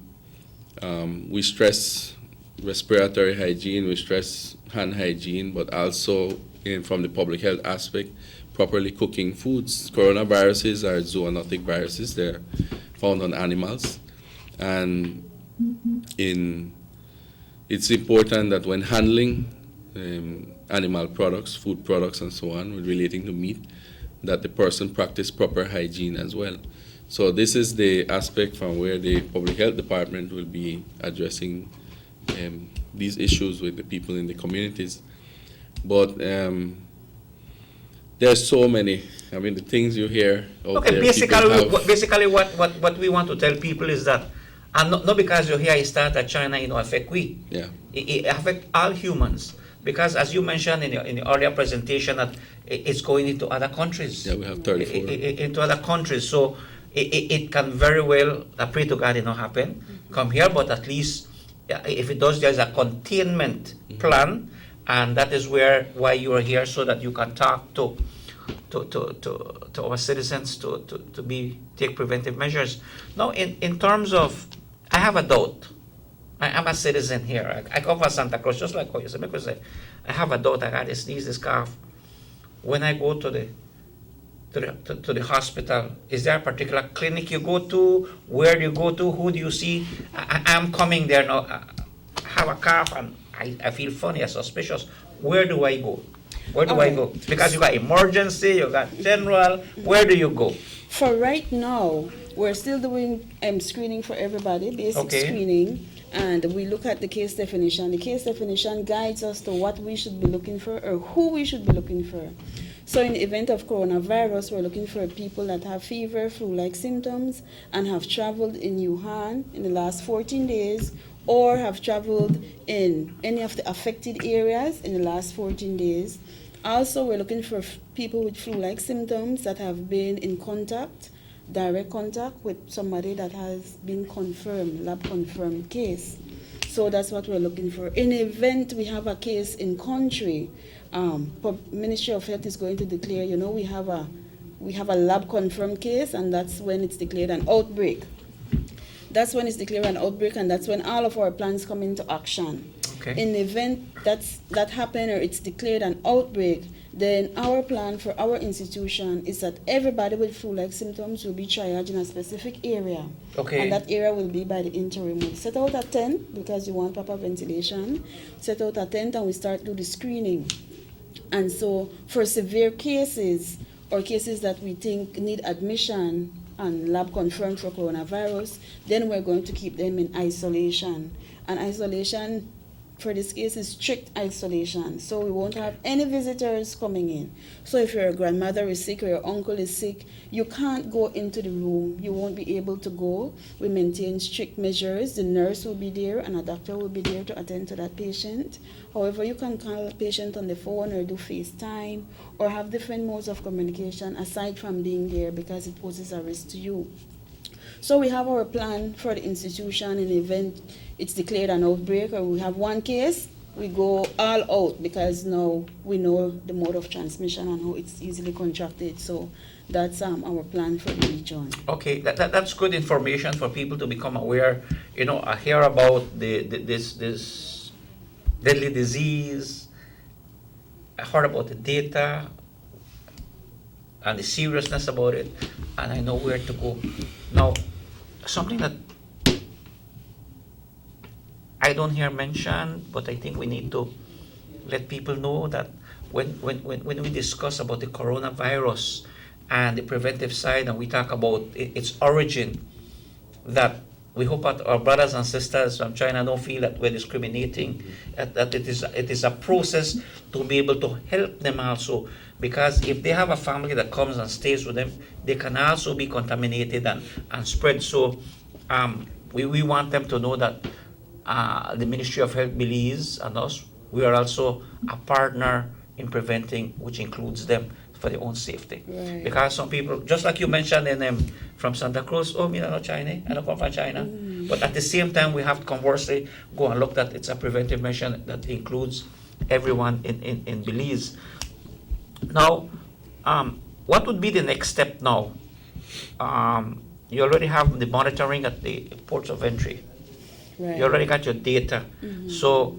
we stress respiratory hygiene, we stress hand hygiene, but also from the public health aspect, properly cooking foods. Coronaviruses are zoonotic viruses. They're found on animals. And it's important that when handling animal products, food products, and so on, relating to meat, that the person practice proper hygiene as well. So this is the aspect from where the Public Health Department will be addressing these issues with the people in the communities. But there's so many. I mean, the things you hear out Okay, there. basically what we want to tell people is that, and not because you're here, it started at China, affect we. Yeah. It affect all humans. Because as you mentioned in the earlier presentation, that it's going into other countries. Yeah, we have 34. Into other countries. So it can very well, I pray to God it not happen, come here, but at least if it does, there's a containment plan, and that is why you are here, so that you can talk to our citizens to take preventive measures. Now, in terms of, I have a doubt. I'm a citizen here. I come from Santa Cruz, just like how you said, because I have a doubt. I got this sneeze, this cough. When I go to the hospital, is there a particular clinic you go to? Where do you go to? Who do you see? I'm coming there now. I have a cough and I feel funny or suspicious. Where do I go? Where do I go? Because you got emergency, you got general. Where do you go? For right now, we're still doing screening for everybody, basic screening. And we look at the case definition. The case definition guides us to what we should be looking for or who we should be looking for. So in the event of coronavirus, we're looking for people that have fever, flu-like symptoms, and have traveled in Wuhan in the last 14 days, or have traveled in any of the affected areas in the last 14 days. Also, we're looking for people with flu-like symptoms that have been in contact, direct contact with somebody that has been confirmed, lab confirmed case. So that's what we're looking for. In the event we have a case in country, Ministry of Health is going to declare, we have a lab confirmed case, and that's when it's declared an outbreak. That's when it's declared an outbreak, and that's when all of our plans come into action. Okay. In the event that happened or it's declared an outbreak, then our plan for our institution is that everybody with flu-like symptoms will be triaged in a specific area. Okay. And that area will be by the interim. We'll set out a tent because you want proper ventilation. Set out a tent and we start do the screening. And so for severe cases or cases that we think need admission and lab confirmed for coronavirus, then we're going to keep them in isolation. And isolation for this case is strict isolation, so we won't have any visitors coming in. So if your grandmother is sick or your uncle is sick, you can't go into the room. You won't be able to go. We maintain strict measures. The nurse will be there and a doctor will be there to attend to that patient. However, you can call a patient on the phone or do FaceTime or have different modes of communication aside from being there, because it poses a risk to you. So we have our plan for the institution in the event it's declared an outbreak or we have one case, we go all out, because now we know the mode of transmission and how it's easily contracted. So that's our plan for the region. Okay, that's good information for people to become aware. I hear about this deadly disease. I heard about the data and the seriousness about it, and I know where to go. Now, something that I don't hear mentioned, but I think we need to let people know that when we discuss about the coronavirus and the preventive side, and we talk about its origin, that we hope that our brothers and sisters from China don't feel that we're discriminating, that it is a process to be able to help them also, because if they have a family that comes and stays with them, they can also be contaminated and spread. So we want them to know that the Ministry of Health believes, and us, we are also a partner in preventing, which includes them for their own safety. Right. Because some people, just like you mentioned from Santa Cruz, me not China, I don't come from China. But at the same time, we have to conversely go and look that it's a preventive measure that includes everyone in Belize. Now, what would be the next step now you already have the monitoring at the ports of entry. Right. You already got your data. So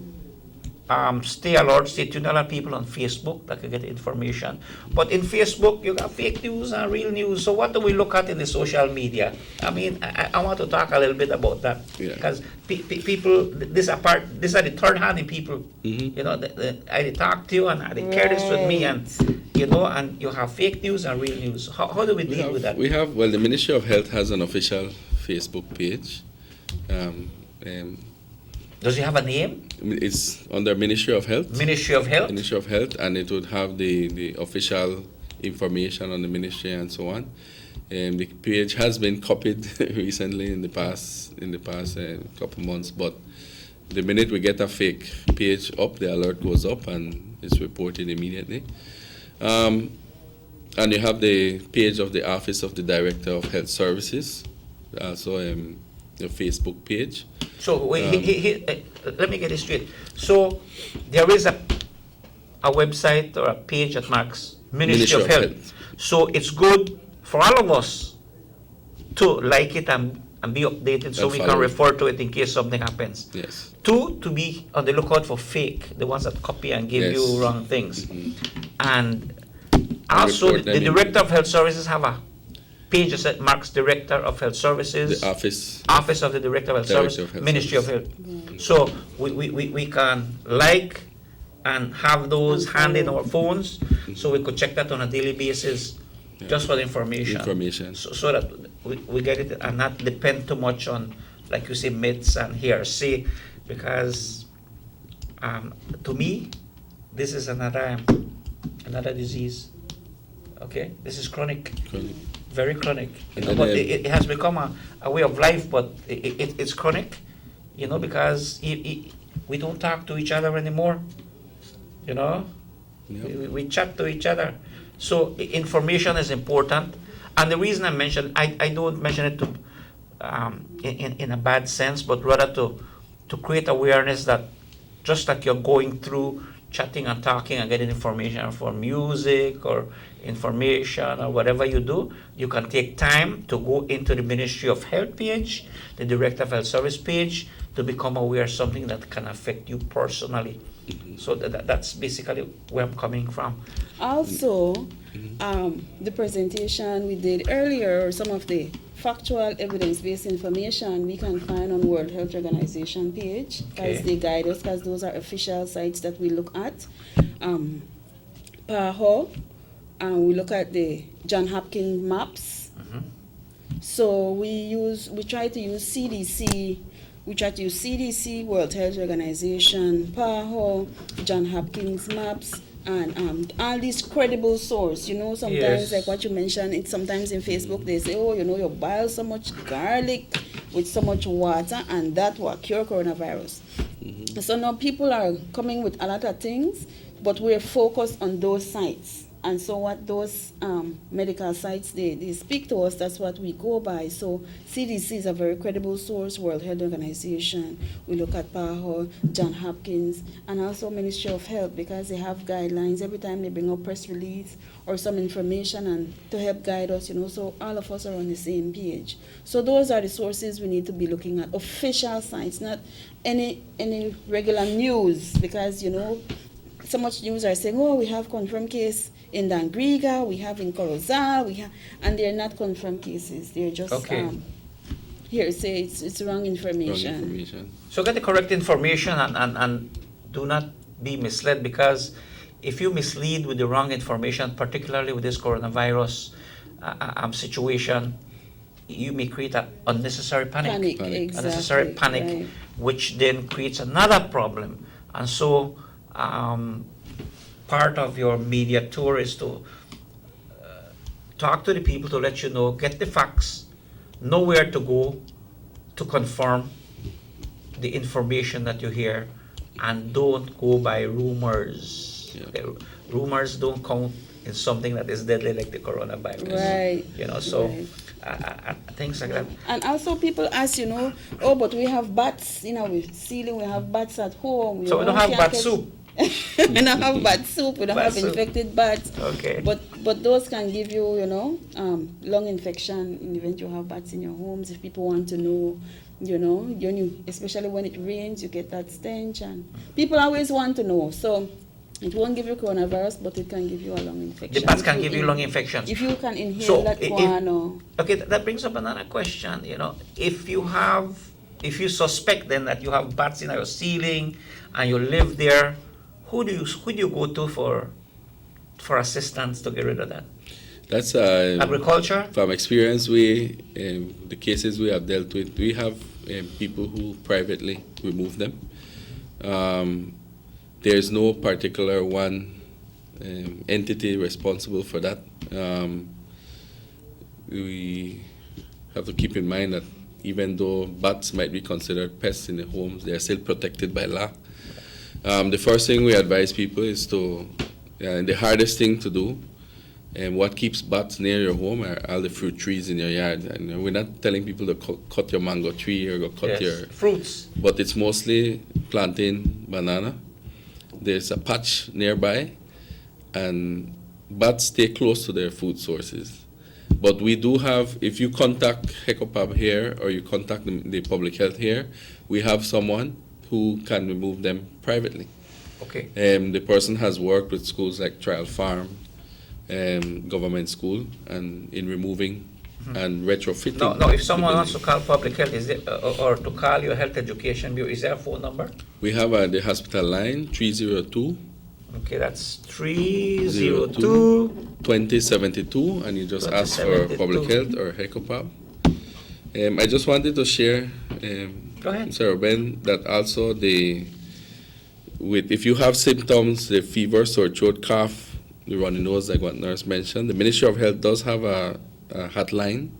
stay alert, stay tuned. A lot of people on Facebook that can get information. But in Facebook, you got fake news and real news. So what do we look at in the social media? I mean, I want to talk a little bit about that. Because people, these are the third-hand people. You know, I talk to you and they share this with me, and you know, and you have fake news and real news. How do we deal with that? We have, well, the Ministry of Health has an official Facebook page. Does it have a name? It's under Ministry of Health. Ministry of Health? Ministry of Health, and it would have the official information on the ministry and so on. The page has been copied recently in the past couple months, but the minute we get a fake page up, the alert goes up and it's reported immediately. And you have the page of the Office of the Director of Health Services, also the Facebook page. So let me get this straight. So there is a website or a page that marks Ministry of Health. So it's good for all of us to like it and be updated so we can refer to it in case something happens. Yes. 2, to be on the lookout for fake, the ones that copy and give you wrong things. And also the Director of Health Services have a page that marks Director of Health Services. The Office of the Director of Health Services, Ministry of Health. So we can like and have those handy in our phones, so we could check that on a daily basis, just for the information. So that we get it and not depend too much on, like you say, myths and hearsay, because to me, this is another disease. Okay, this is chronic. Very chronic, you know, but it has become a way of life, but it's chronic, you know, because we don't talk to each other anymore, you know. We chat to each other, so information is important. And the reason I don't mention it to in a bad sense, but rather to create awareness that just like you're going through chatting and talking and getting information from music or information or whatever you do, you can take time to go into the Ministry of Health page, the Director of Health Service page, to become aware of something that can affect you personally. So that's basically where I'm coming from. Also, the presentation we did earlier, or some of the factual evidence-based information we can find on World Health Organization page, as they guide us, because those are official sites that we look at. PAHO, and we look at the John Hopkins maps. So we try to use CDC. We try to use CDC, World Health Organization, PAHO, John Hopkins maps, and all these credible sources. You know, sometimes like what you mentioned, it's sometimes in Facebook they say, oh, you know, you boil so much garlic with so much water, and that will cure coronavirus. So now people are coming with a lot of things, but we're focused on those sites. And so what those medical sites, they speak to us, that's what we go by. So CDC is a very credible source, World Health Organization. We look at PAHO, John Hopkins, and also Ministry of Health, because they have guidelines every time they bring up press release or some information and to help guide us, you know, so all of us are on the same page. So those are the sources we need to be looking at, official sites, not any regular news, because, you know, so much news are saying, oh, we have confirmed case in Dangriga, we have in Corozal, and they're not confirmed cases. They're just hearsay. It's wrong information. So get the correct information and do not be misled, because if you mislead with the wrong information, particularly with this coronavirus situation, you may create an unnecessary panic. Unnecessary panic, right, which then creates another problem. And so part of your media tour is to talk to the people, to let you know, get the facts, know where to go to confirm the information that you hear, and don't go by rumors. Rumors don't count in something that is deadly like the coronavirus. Right. You know, so things like that. And also people ask, you know, oh, but we have bats, you know, with ceiling, we have bats at home. So we don't have bat soup. We don't have bat soup, we don't have infected bats. Okay. But But those can give you, lung infection in the event you have bats in your homes. If people want to know, especially when it rains, you get that stench, and people always want to know. So it won't give you coronavirus, but it can give you a lung infection. The bats can give you lung infections. If you can inhale that one. Okay, that brings up another question. If you suspect then that you have bats in your ceiling and you live there, who do you go to for assistance to get rid of that? That's agriculture. From experience, the cases we have dealt with, we have people who privately remove them. There's no particular one entity responsible for that. We have to keep in mind that even though bats might be considered pests in the homes, they are still protected by law. The first thing we advise people is the hardest thing to do, and what keeps bats near your home are all the fruit trees in your yard. And we're not telling people to cut your mango tree or go cut your fruits, but it's mostly plantain, banana. There's a patch nearby, and bats stay close to their food sources. But we do have, if you contact HECOPAB here or you contact the public health here, we have someone who can remove them privately. Okay. The person has worked with schools like Trial Farm, government school, and in removing and retrofitting. No. If someone wants to call public health, or to call your health education bureau, is there a phone number? We have the hospital line 302. Okay, that's 302 2072, and you just ask for public health or HECOPAB. I just wanted to share, Go ahead. Sir Ben, that also if you have symptoms, the fever, sore throat, cough, the runny nose, like what nurse mentioned, the Ministry of Health does have a hotline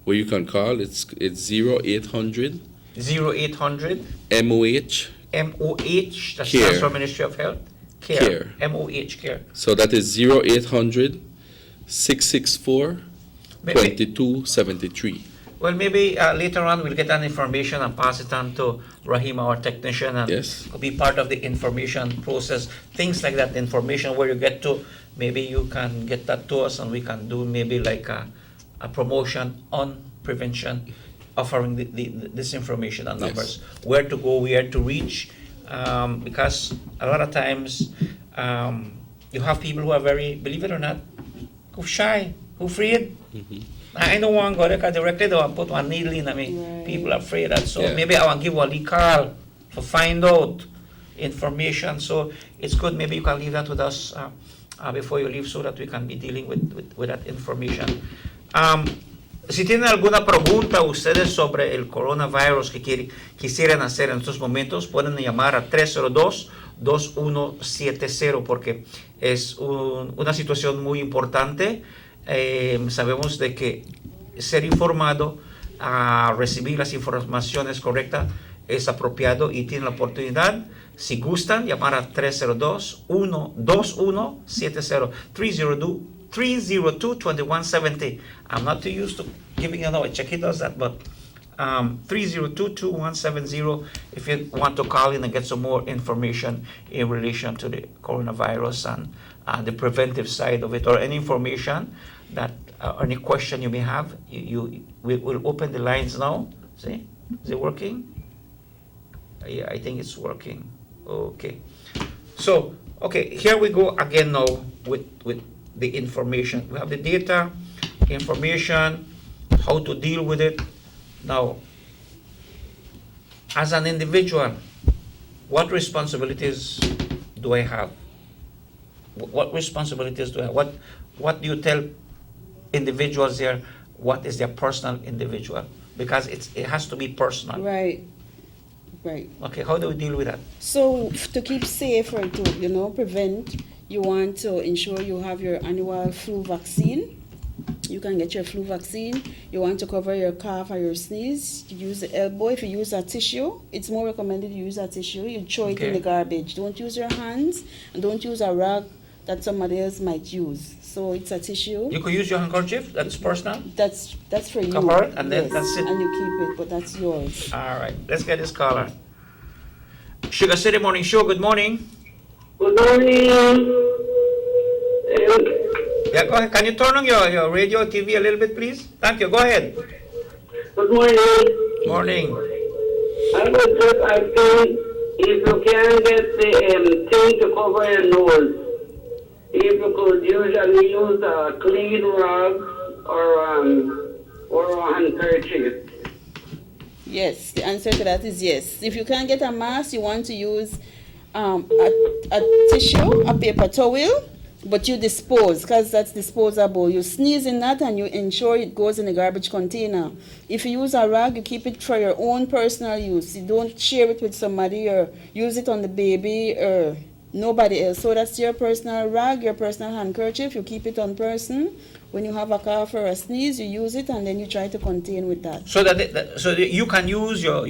where you can call. It's 0800 0800 MOH. MOH, that Care. stands for Ministry of Health. Care. MOH care. So that is 0800 664 2273. Well, maybe later on we'll get that information and pass it on to Rahim, our technician, and be part of the information process. Things like that, the information where you get to, maybe you can get that to us and we can do maybe like a promotion on prevention, offering this information and numbers, where to go, where to reach, because a lot of times you have people who are very, believe it or not, who shy, who afraid. I don't want to go there directly, they want to put one needle in. I mean, people are afraid of that. So maybe I want to give Wally call to find out information. So it's good, maybe you can leave that with us before you leave so that we can be dealing with that information. Si tienen alguna pregunta ustedes sobre el coronavirus que quisieran hacer en estos momentos, pueden llamar a 302-2170 porque es una situación muy importante. Sabemos de que ser informado, recibir las informaciones correctas es apropiado y tienen la oportunidad, si gustan, llamar a 302-2170, 302-2170. I'm not too used to giving it away. Check it does that, but 302-2170 if you want to call in and get some more information in relation to the coronavirus and the preventive side of it, or any information that or any question you may have. We'll open the lines now. See, is it working? Yeah, I think it's working. Okay, so here we go again now with the information. We have the data, information, how to deal with it. Now, as an individual, what responsibilities do I have? What responsibilities do I have? What do you tell individuals there? What is their personal individual? Because it has to be personal. Right. Okay, how do we deal with that? So to keep safe or to prevent, you want to ensure you have your annual flu vaccine. You can get your flu vaccine. You want to cover your cough or your sneeze. You use the elbow. If you use a tissue, it's more recommended you use a tissue. You throw it in the garbage. Don't use your hands and don't use a rag that somebody else might use. So it's a tissue. You could use your handkerchief. That's personal. That's for you. Cover it and then that's it. And you keep it, but that's yours. All right. Let's get this caller. Sugar City Morning Show. Good morning. Good morning. Yeah, go ahead. Can you turn on your radio, TV a little bit, please? Thank you. Go ahead. Good morning. Morning. I was just asking if you can get the thing to cover your nose. If you could usually use a clean rag or a handkerchief. Yes, the answer to that is yes. If you can't get a mask, you want to use a tissue, a paper towel, but you dispose, because that's disposable. You sneeze in that and you ensure it goes in a garbage container. If you use a rag, you keep it for your own personal use. You don't share it with somebody or use it on the baby or nobody else. So that's your personal rag, your personal handkerchief. You keep it on person. When you have a cough or a sneeze, you use it and then you try to contain with that. So that you can use your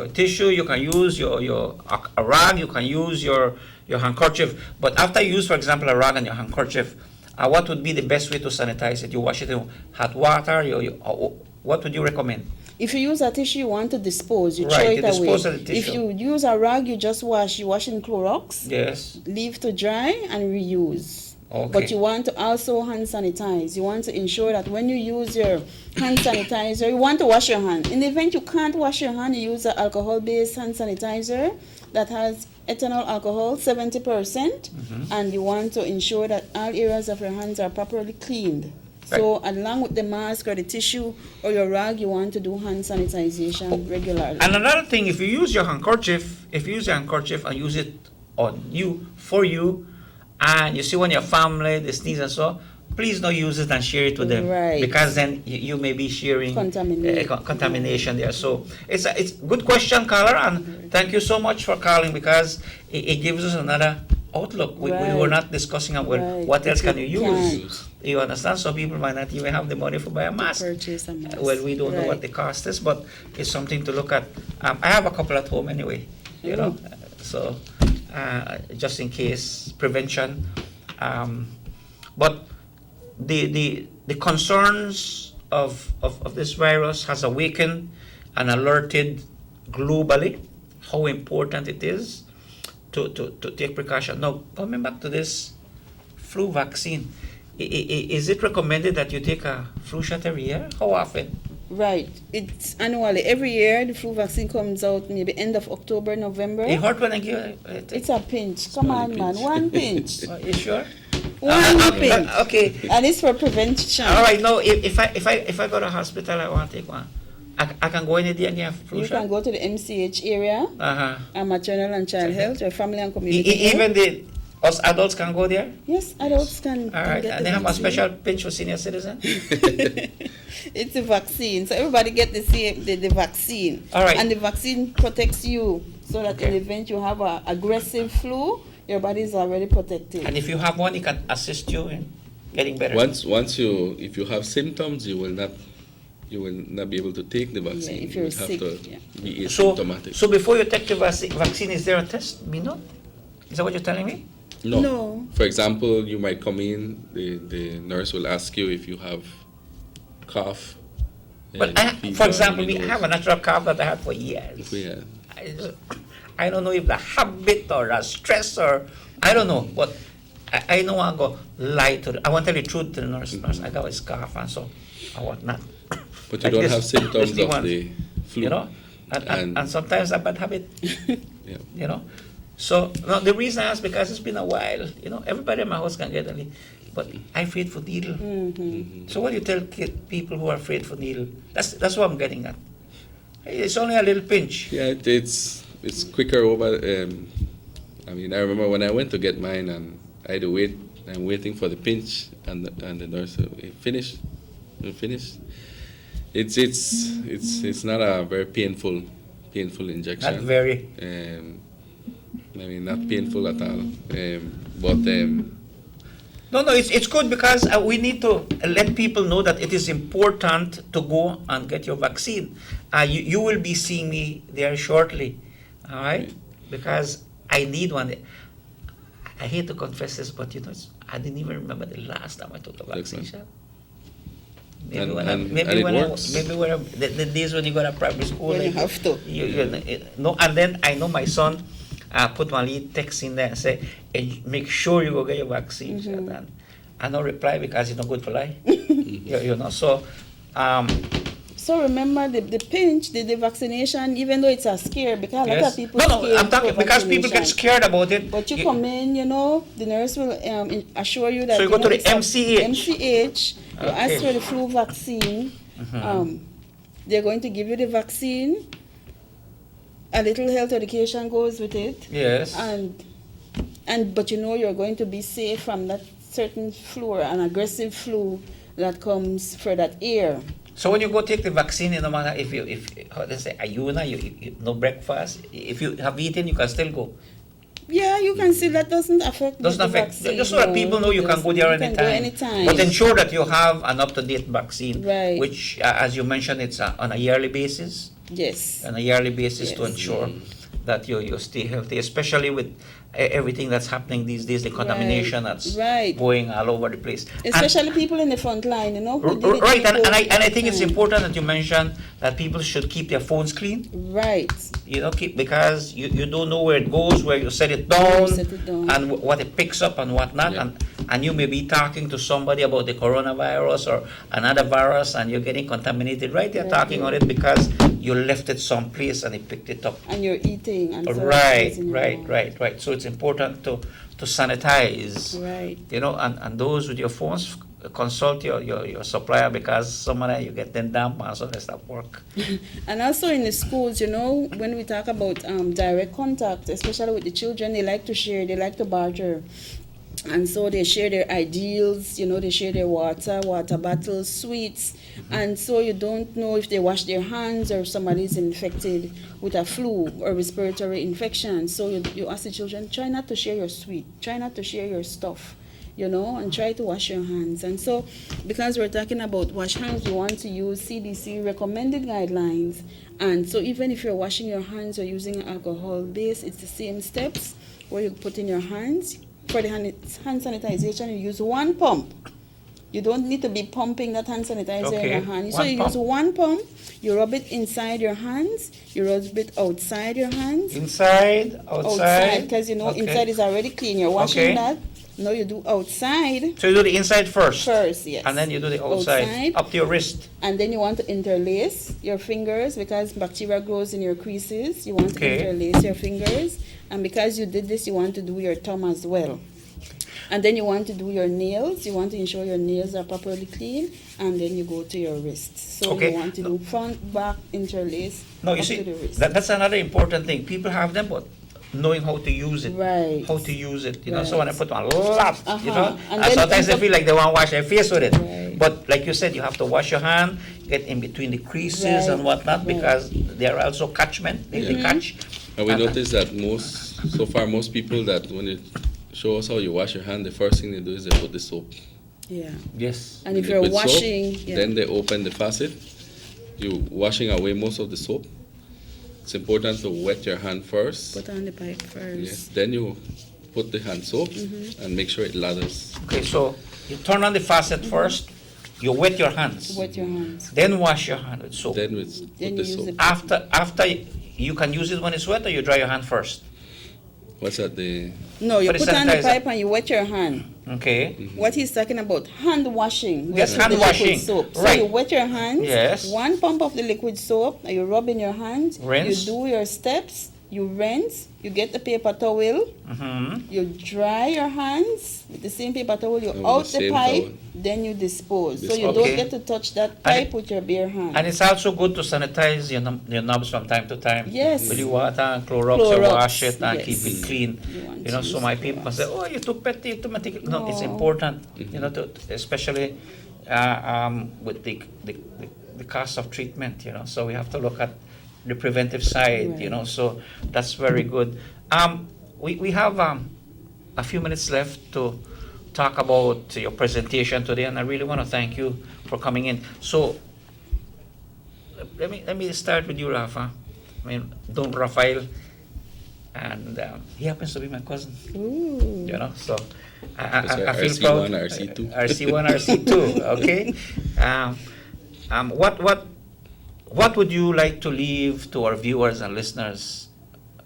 tissue, you can use a rag, you can use your handkerchief. But after you use, for example, a rag and your handkerchief, what would be the best way to sanitize it? You wash it in hot water. What would you recommend? If you use a tissue, you want to dispose, you Right, throw you it away. dispose of the tissue. If you use a rag, you just wash. You wash in Clorox. Yes. Leave to dry and reuse. Okay. But you want to also hand sanitize. You want to ensure that when you use your hand sanitizer, you want to wash your hand. In the event you can't wash your hand, you use an alcohol-based hand sanitizer that has ethanol alcohol, 70%, and you want to ensure that all areas of your hands are properly cleaned. So along with the mask or the tissue or your rag, you want to do hand sanitization regularly. And another thing, if you use your handkerchief, and use it on you, for you, and you see when your family, they sneeze and so, please don't use it and share it with them. Right. Because then you may be sharing contamination there. So it's a good question, caller, and thank you so much for calling because it gives us another outlook. We were not discussing about what else can you use. You understand? Some people might not even have the money for buy a mask. Purchase a mask. Well, we don't know what the cost is, but it's something to look at. I have a couple at home anyway, you know, so just in case, prevention. But the concerns of this virus has awakened and alerted globally how important it is to take precaution. Now, coming back to this flu vaccine, is it recommended that you take a flu shot every year? How often? Right. It's annually. Every year the flu vaccine comes out maybe end of October, November. It hurt when I give it? It's a pinch. Come on, man. One pinch. Are you sure? One pinch. Okay. And it's for prevention. All right. No, if I go to hospital, I want to take one. I can go any day and get a flu shot? You can go to the MCH area, maternal and child health, or family and community Even us adults can go there? Yes, adults can. All right. And they have a special pinch for senior citizens? It's a vaccine. So everybody get the vaccine. All right. And the vaccine protects you so that in the event you have an aggressive flu, your body is already protected. And if you have one, it can assist you in getting better. If you have symptoms, you will not be able to take the vaccine. Yeah, if you're sick, have to be asymptomatic. So before you take the vaccine, is there a test? Me no? Is that what you're telling me? No. For example, you might come in, the nurse will ask you if you have cough. But for example, I have a natural cough that I had for years. Yeah. I don't know if the habit or the stress or I don't know, but I know I go lie to I want to tell the truth to the nurse. I got a scarf and so I want not. But you don't have symptoms of the flu. You know, and sometimes a bad habit. You know. So no, the reason I ask because it's been a while. You know, everybody in my house can get a needle, but I'm afraid for needle. So what do you tell people who are afraid for needle? That's what I'm getting at. It's only a little pinch. Yeah, it's quicker over. I mean, I remember when I went to get mine and I had to wait. I'm waiting for the pinch and the nurse finish. It's not a very painful injection. Not very. I mean, not painful at all. No, it's good because we need to let people know that it is important to go and get your vaccine. You will be seeing me there shortly, all right? Because I need one. I hate to confess this, but you know, I didn't even remember the last time I took the vaccine shot. Maybe the days when you go to primary school, when you have to. And then I know my son put one little text in there and say, hey, make sure you go get your vaccine shot. I no reply because it's not good for lie. You know, so. So remember the pinch, the vaccination, even though it's a scare, because a lot of people No, scare I'm talking through because people get vaccination. scared about it. But you come in, you know, the nurse will assure you that So you go know, to the it's a MCH. You ask for the flu vaccine. They're going to give you the vaccine. A little health education goes with it. Yes. But you know you're going to be safe from that certain flu or an aggressive flu that comes for that year. So when you go take the vaccine, no matter if how they say ayuna, you no breakfast. If you have eaten, you can still go. Yeah, you can see that doesn't affect. Doesn't affect. Vaccine, Just so that people know you can go there anytime. But ensure that you have an up-to-date vaccine, right? Which, as you mentioned, it's on a yearly basis. Yes. On a yearly basis to ensure that you stay healthy, especially with everything that's happening these days, the contamination that's going all over the place. Especially people in the front line, you know. Right, and I think it's important that you mention that people should keep their phones clean. Right. You know, because you don't know where it goes, where you set it down, and what it picks up and whatnot, and you may be talking to somebody about the coronavirus or another virus, and you're getting contaminated right there talking on it because you left it someplace and it picked it up. And you're eating. And Right. So it's important to sanitize. Right. You know, and those with your phones, consult your supplier because some of that you get them damp and so they stop work. And also in the schools, you know, when we talk about direct contact, especially with the children, they like to share, they like to barter. And so they share their ideals, you know, they share their water bottles, sweets. And so you don't know if they wash their hands or if somebody is infected with a flu or respiratory infection. So you ask the children, try not to share your sweet, try not to share your stuff, you know, and try to wash your hands. And so because we're talking about wash hands, we want to use CDC recommended guidelines. And so even if you're washing your hands or using alcohol base, it's the same steps where you put in your hands. For the hand sanitization, you use one pump. You don't need to be pumping that hand sanitizer in your hand. So you use one pump, you rub it inside your hands, you rub it outside your hands. Inside, outside? Because you know inside is already clean. You're washing that. No, you do outside. So you do the inside first? First, yes. And then you do the outside up to your wrist. And then you want to interlace your fingers because bacteria grows in your creases. You want to interlace your fingers. And because you did this, you want to do your thumb as well. And then you want to do your nails. You want to ensure your nails are properly clean. And then you go to your wrists. So you want to do front, back, interlace. No, you see, that's another important thing. People have them, but knowing how to use it. Right. How to use it. You know, so when I put on a lot, you know, and then sometimes they feel like they want to wash their face with it. But like you said, you have to wash your hand, get in between the creases and whatnot, because they are also catchment. They catch. And we noticed that most people that when they show us how you wash your hand, the first thing they do is they put the soap. Yeah. Yes. And if you're washing, then they open the faucet. You're washing away most of the soap. It's important to wet your hand first. Put on the pipe first. Yes. Then you put the hand soap and make sure it lathers. Okay, so you turn on the faucet first. You wet your hands. Wet your hands. Then wash your hand with soap. Then put the soap. After you can use it when it's wet, or you dry your hand first. What's that? No, you put on the pipe and you wet your hand. Okay. What he's talking about, hand washing. Yes, hand washing. Soap. Right. So you wet your hands. Yes. One pump of the liquid soap, and you rub in your hands. Rinse. You do your steps. You rinse. You get the paper towel. You dry your hands with the same paper towel. You out the pipe. Towel. Then you dispose. So you don't get to touch that pipe with your bare hand. And it's also good to sanitize your knobs from time to time. Yes. With the water and Clorox, or wash it and keep it clean. You know, so my people say, "Oh, you took petty automatic." No, it's important. You know, especially with the cost of treatment. You know, so we have to look at the preventive side, you know, so that's very good. We have a few minutes left to talk about your presentation today, and I really want to thank you for coming in. So let me start with you, Rafa. I mean, Don Rafael, and he happens to be my cousin. Ooh. You know, so I feel RC1, proud. RC2. RC1, RC2. Okay. What would you like to leave to our viewers and listeners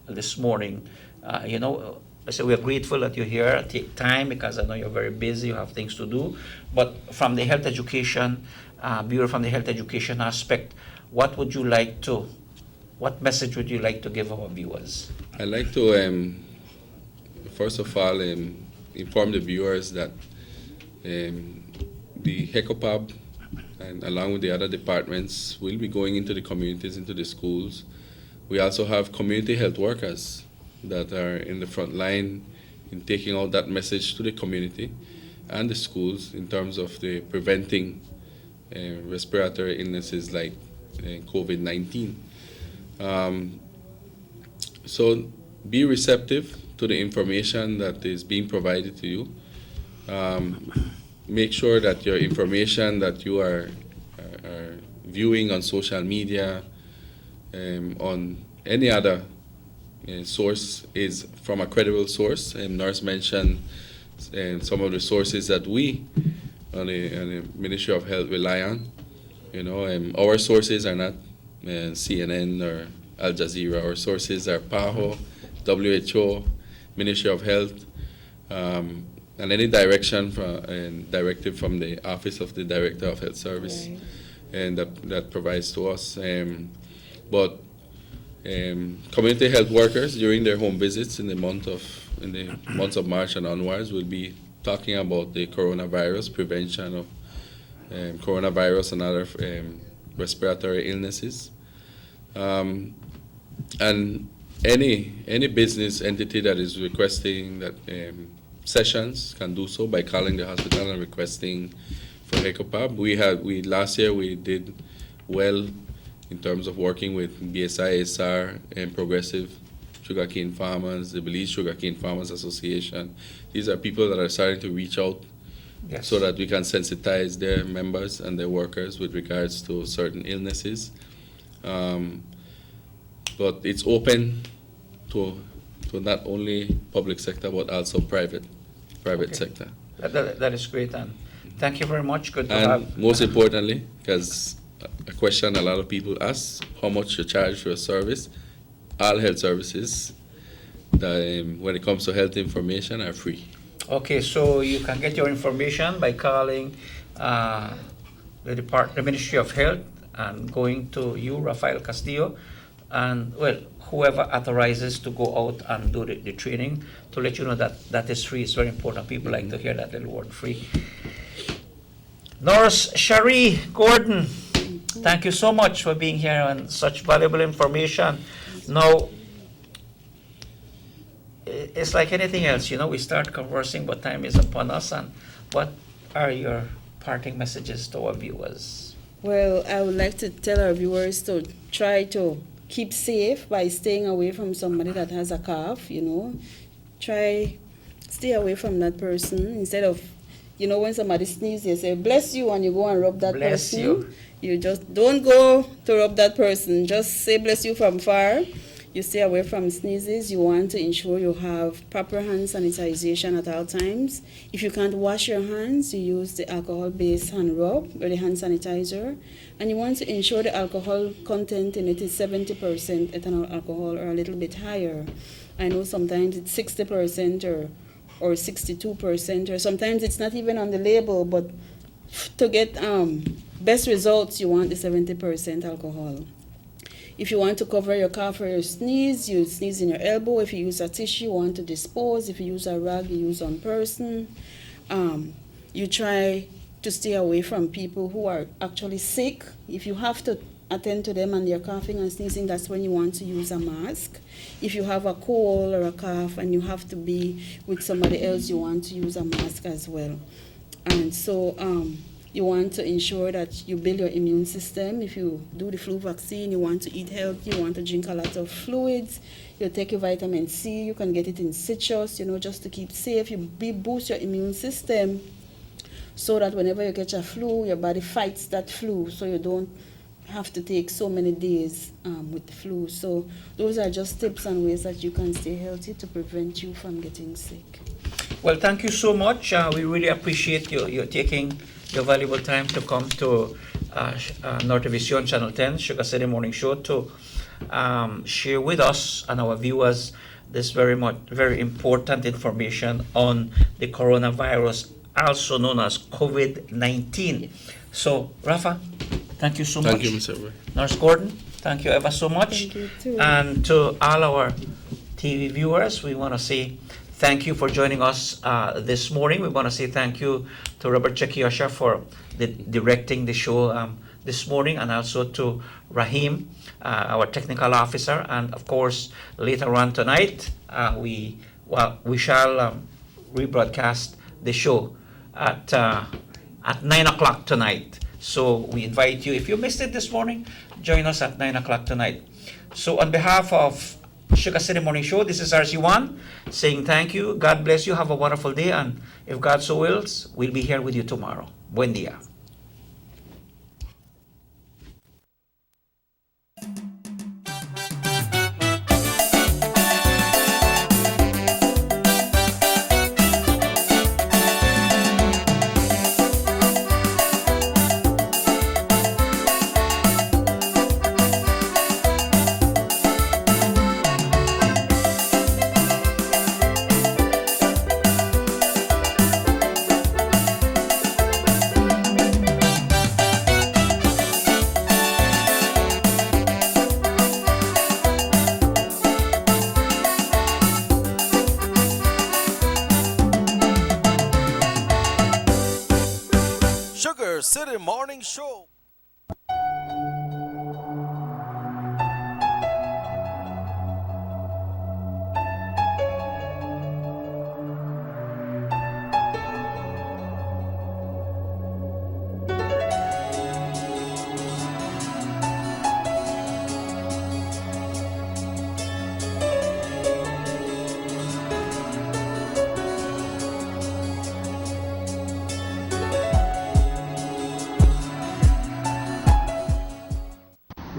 this morning? You know, So we're grateful that you're here. Take time because I know you're very busy. You have things to do. But from the health education bureau, from the health education aspect, what message would you like to give our viewers? I'd like to first of all inform the viewers that the HECOPAB and along with the other departments will be going into the communities, into the schools. We also have community health workers that are in the front line in taking out that message to the community and the schools in terms of the preventing respiratory illnesses like COVID-19. So be receptive to the information that is being provided to you. Make sure that your information that you are viewing on social media, on any other source is from a credible source. Nurse mentioned some of the sources that we on the Ministry of Health rely on. Our sources are not CNN or Al Jazeera. Our sources are PAHO, WHO, Ministry of Health, and any directive from the Office of the Director of Health Service, right. And that provides to us. But community health workers during their home visits in the months of March and onwards will be talking about the coronavirus, prevention of coronavirus and other respiratory illnesses. And any business entity that is requesting that sessions can do so by calling the hospital and requesting for HECOPAB. Last year we did well in terms of working with BSI, SR, and Progressive Sugarcane Farmers, the Belize Sugarcane Farmers Association. These are people that are starting to reach out, yes, so that we can sensitize their members and their workers with regards to certain illnesses. But it's open to not only public sector but also private sector. That is great, and thank you very much. Good to and have. Most importantly, because a question a lot of people ask, how much you charge for a service? All health services, when it comes to health information, are free. Okay, so you can get your information by calling the Ministry of Health and going to you, Rafael Castillo, and whoever authorizes to go out and do the training, to let you know that is free. It's very important. People like to hear that little word, free. Nurse Cherie Gordon, thank you so much for being here and such valuable information. Now, it's like anything else, we start conversing, but time is upon us. And what are your parting messages to our viewers? Well, I would like to tell our viewers to try to keep safe by staying away from somebody that has a cough, Stay away from that person. Instead of, when somebody sneezes, you say, bless you, and you go and rub that bless person. You just don't go to rub that person. Just say bless you from far. You stay away from sneezes. You want to ensure you have proper hand sanitization at all times. If you can't wash your hands, you use the alcohol-based hand rub or the hand sanitizer. And you want to ensure the alcohol content in it is 70% ethanol alcohol or a little bit higher. I know sometimes it's 60% or 62%, or sometimes it's not even on the label, but to get best results, you want the 70% alcohol. If you want to cover your cough or your sneeze, you sneeze in your elbow. If you use a tissue, you want to dispose. If you use a rag, you use on person. You try to stay away from people who are actually sick. If you have to attend to them and they're coughing and sneezing, that's when you want to use a mask. If you have a cold or a cough and you have to be with somebody else, you want to use a mask as well. And so you want to ensure that you build your immune system. If you do the flu vaccine, you want to eat healthy, you want to drink a lot of fluids, you take your vitamin C, you can get it in citrus, just to keep safe. You boost your immune system so that whenever you get a flu, your body fights that flu, so you don't have to take so many days with the flu. So those are just tips and ways that you can stay healthy to prevent you from getting sick. Well, thank you so much. We really appreciate you taking your valuable time to come to Norte Vision Channel 10, Sugar City Morning Show, to share with us and our viewers this very important information on the coronavirus, also known as COVID-19. So, Rafa, thank you so much. Thank you, Mr. Ray. Nurse Gordon, thank you ever so much. Thank you too. And to all our TV viewers, we want to say thank you for joining us this morning. We want to say thank you to Robert Chekiosha for directing the show this morning, and also to Rahim, our technical officer. And of course, later on tonight, we shall rebroadcast the show at 9 o'clock tonight. So we invite you, if you missed it this morning, join us at 9 o'clock tonight. So on behalf of Sugar City Morning Show, this is RC1 saying thank you. God bless you. Have a wonderful day. And if God so wills, we'll be here with you tomorrow. Buen dia. Sugar City Morning Show.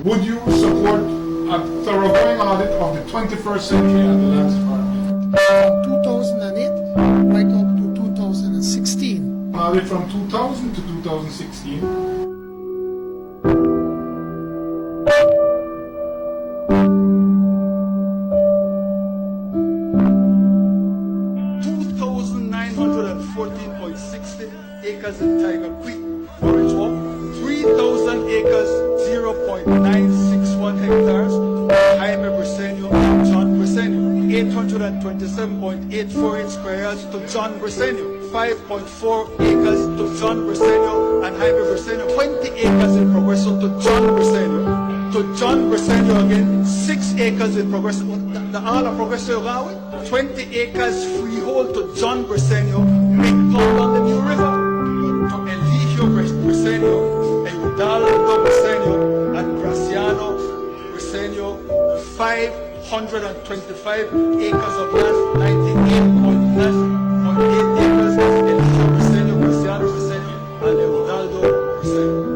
Would you support a thoroughgoing audit of the 21st century at the Lands Department? From 2008 right up to 2016. Audit from 2000 to 2016. Acres in Tiger Creek, Orange Walk, 3,000 acres, 0.961 hectares, Jaime Briceño and John Briceño, 827.848 square yards to John Briceño, 5.4 acres to John Briceño and Jaime Briceño, 20 acres in Progreso to John Briceño, to John Briceño again, 6 acres in Progreso, the all of Progreso Yogawi, 20 acres freehold to John Briceño, McDonald on the New River, to Eligio Briceño, Eudaldo Briceño, and Graciano Briceño, 525 acres of land, 98.8 acres, Eligio Briceño, Graciano Briceño, and Eudaldo Briceño.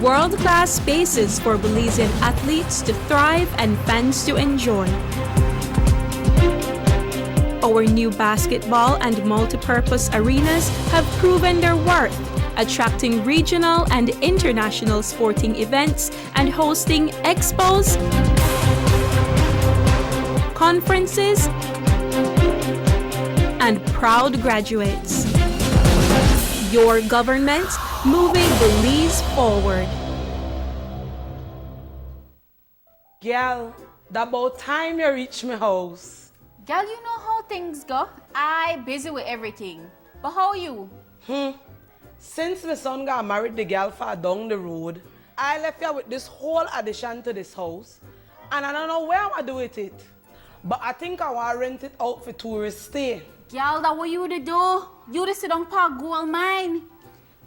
World-class spaces for Belizean athletes to thrive and fans to enjoy. Our new basketball and multi-purpose arenas have proven their worth, attracting regional and international sporting events and hosting expos, conferences, and proud graduates. Your government moving Belize forward. Girl, that about time you reach my house. Girl, you know how things go. I busy with everything. But how you? Since my son got married the girl far down the road, I left here with this whole addition to this house. And I don't know where I'm going to do with it. But I think I want to rent it out for tourists stay. Girl, that what you to do? You to sit down park gold mine.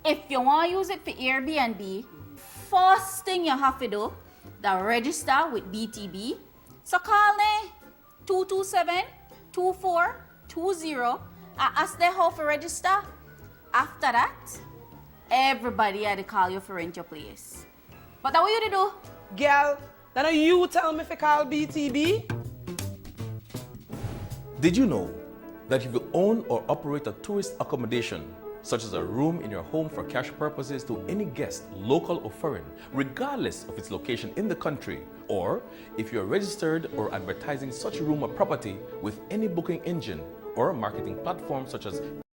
If you want to use it for Airbnb, first thing you have to do, the register with BTB. So call me 227-2420 and ask them how to register. after that, everybody had to call you for rent your place. But that what you do? Girl, then you tell me if I call BTB? Did you know that if you own or operate a tourist accommodation, such as a room in your home for cash purposes to any guest, local or foreign, regardless of its location in the country, or if you're registered or advertising such room or property with any booking engine or marketing platform such as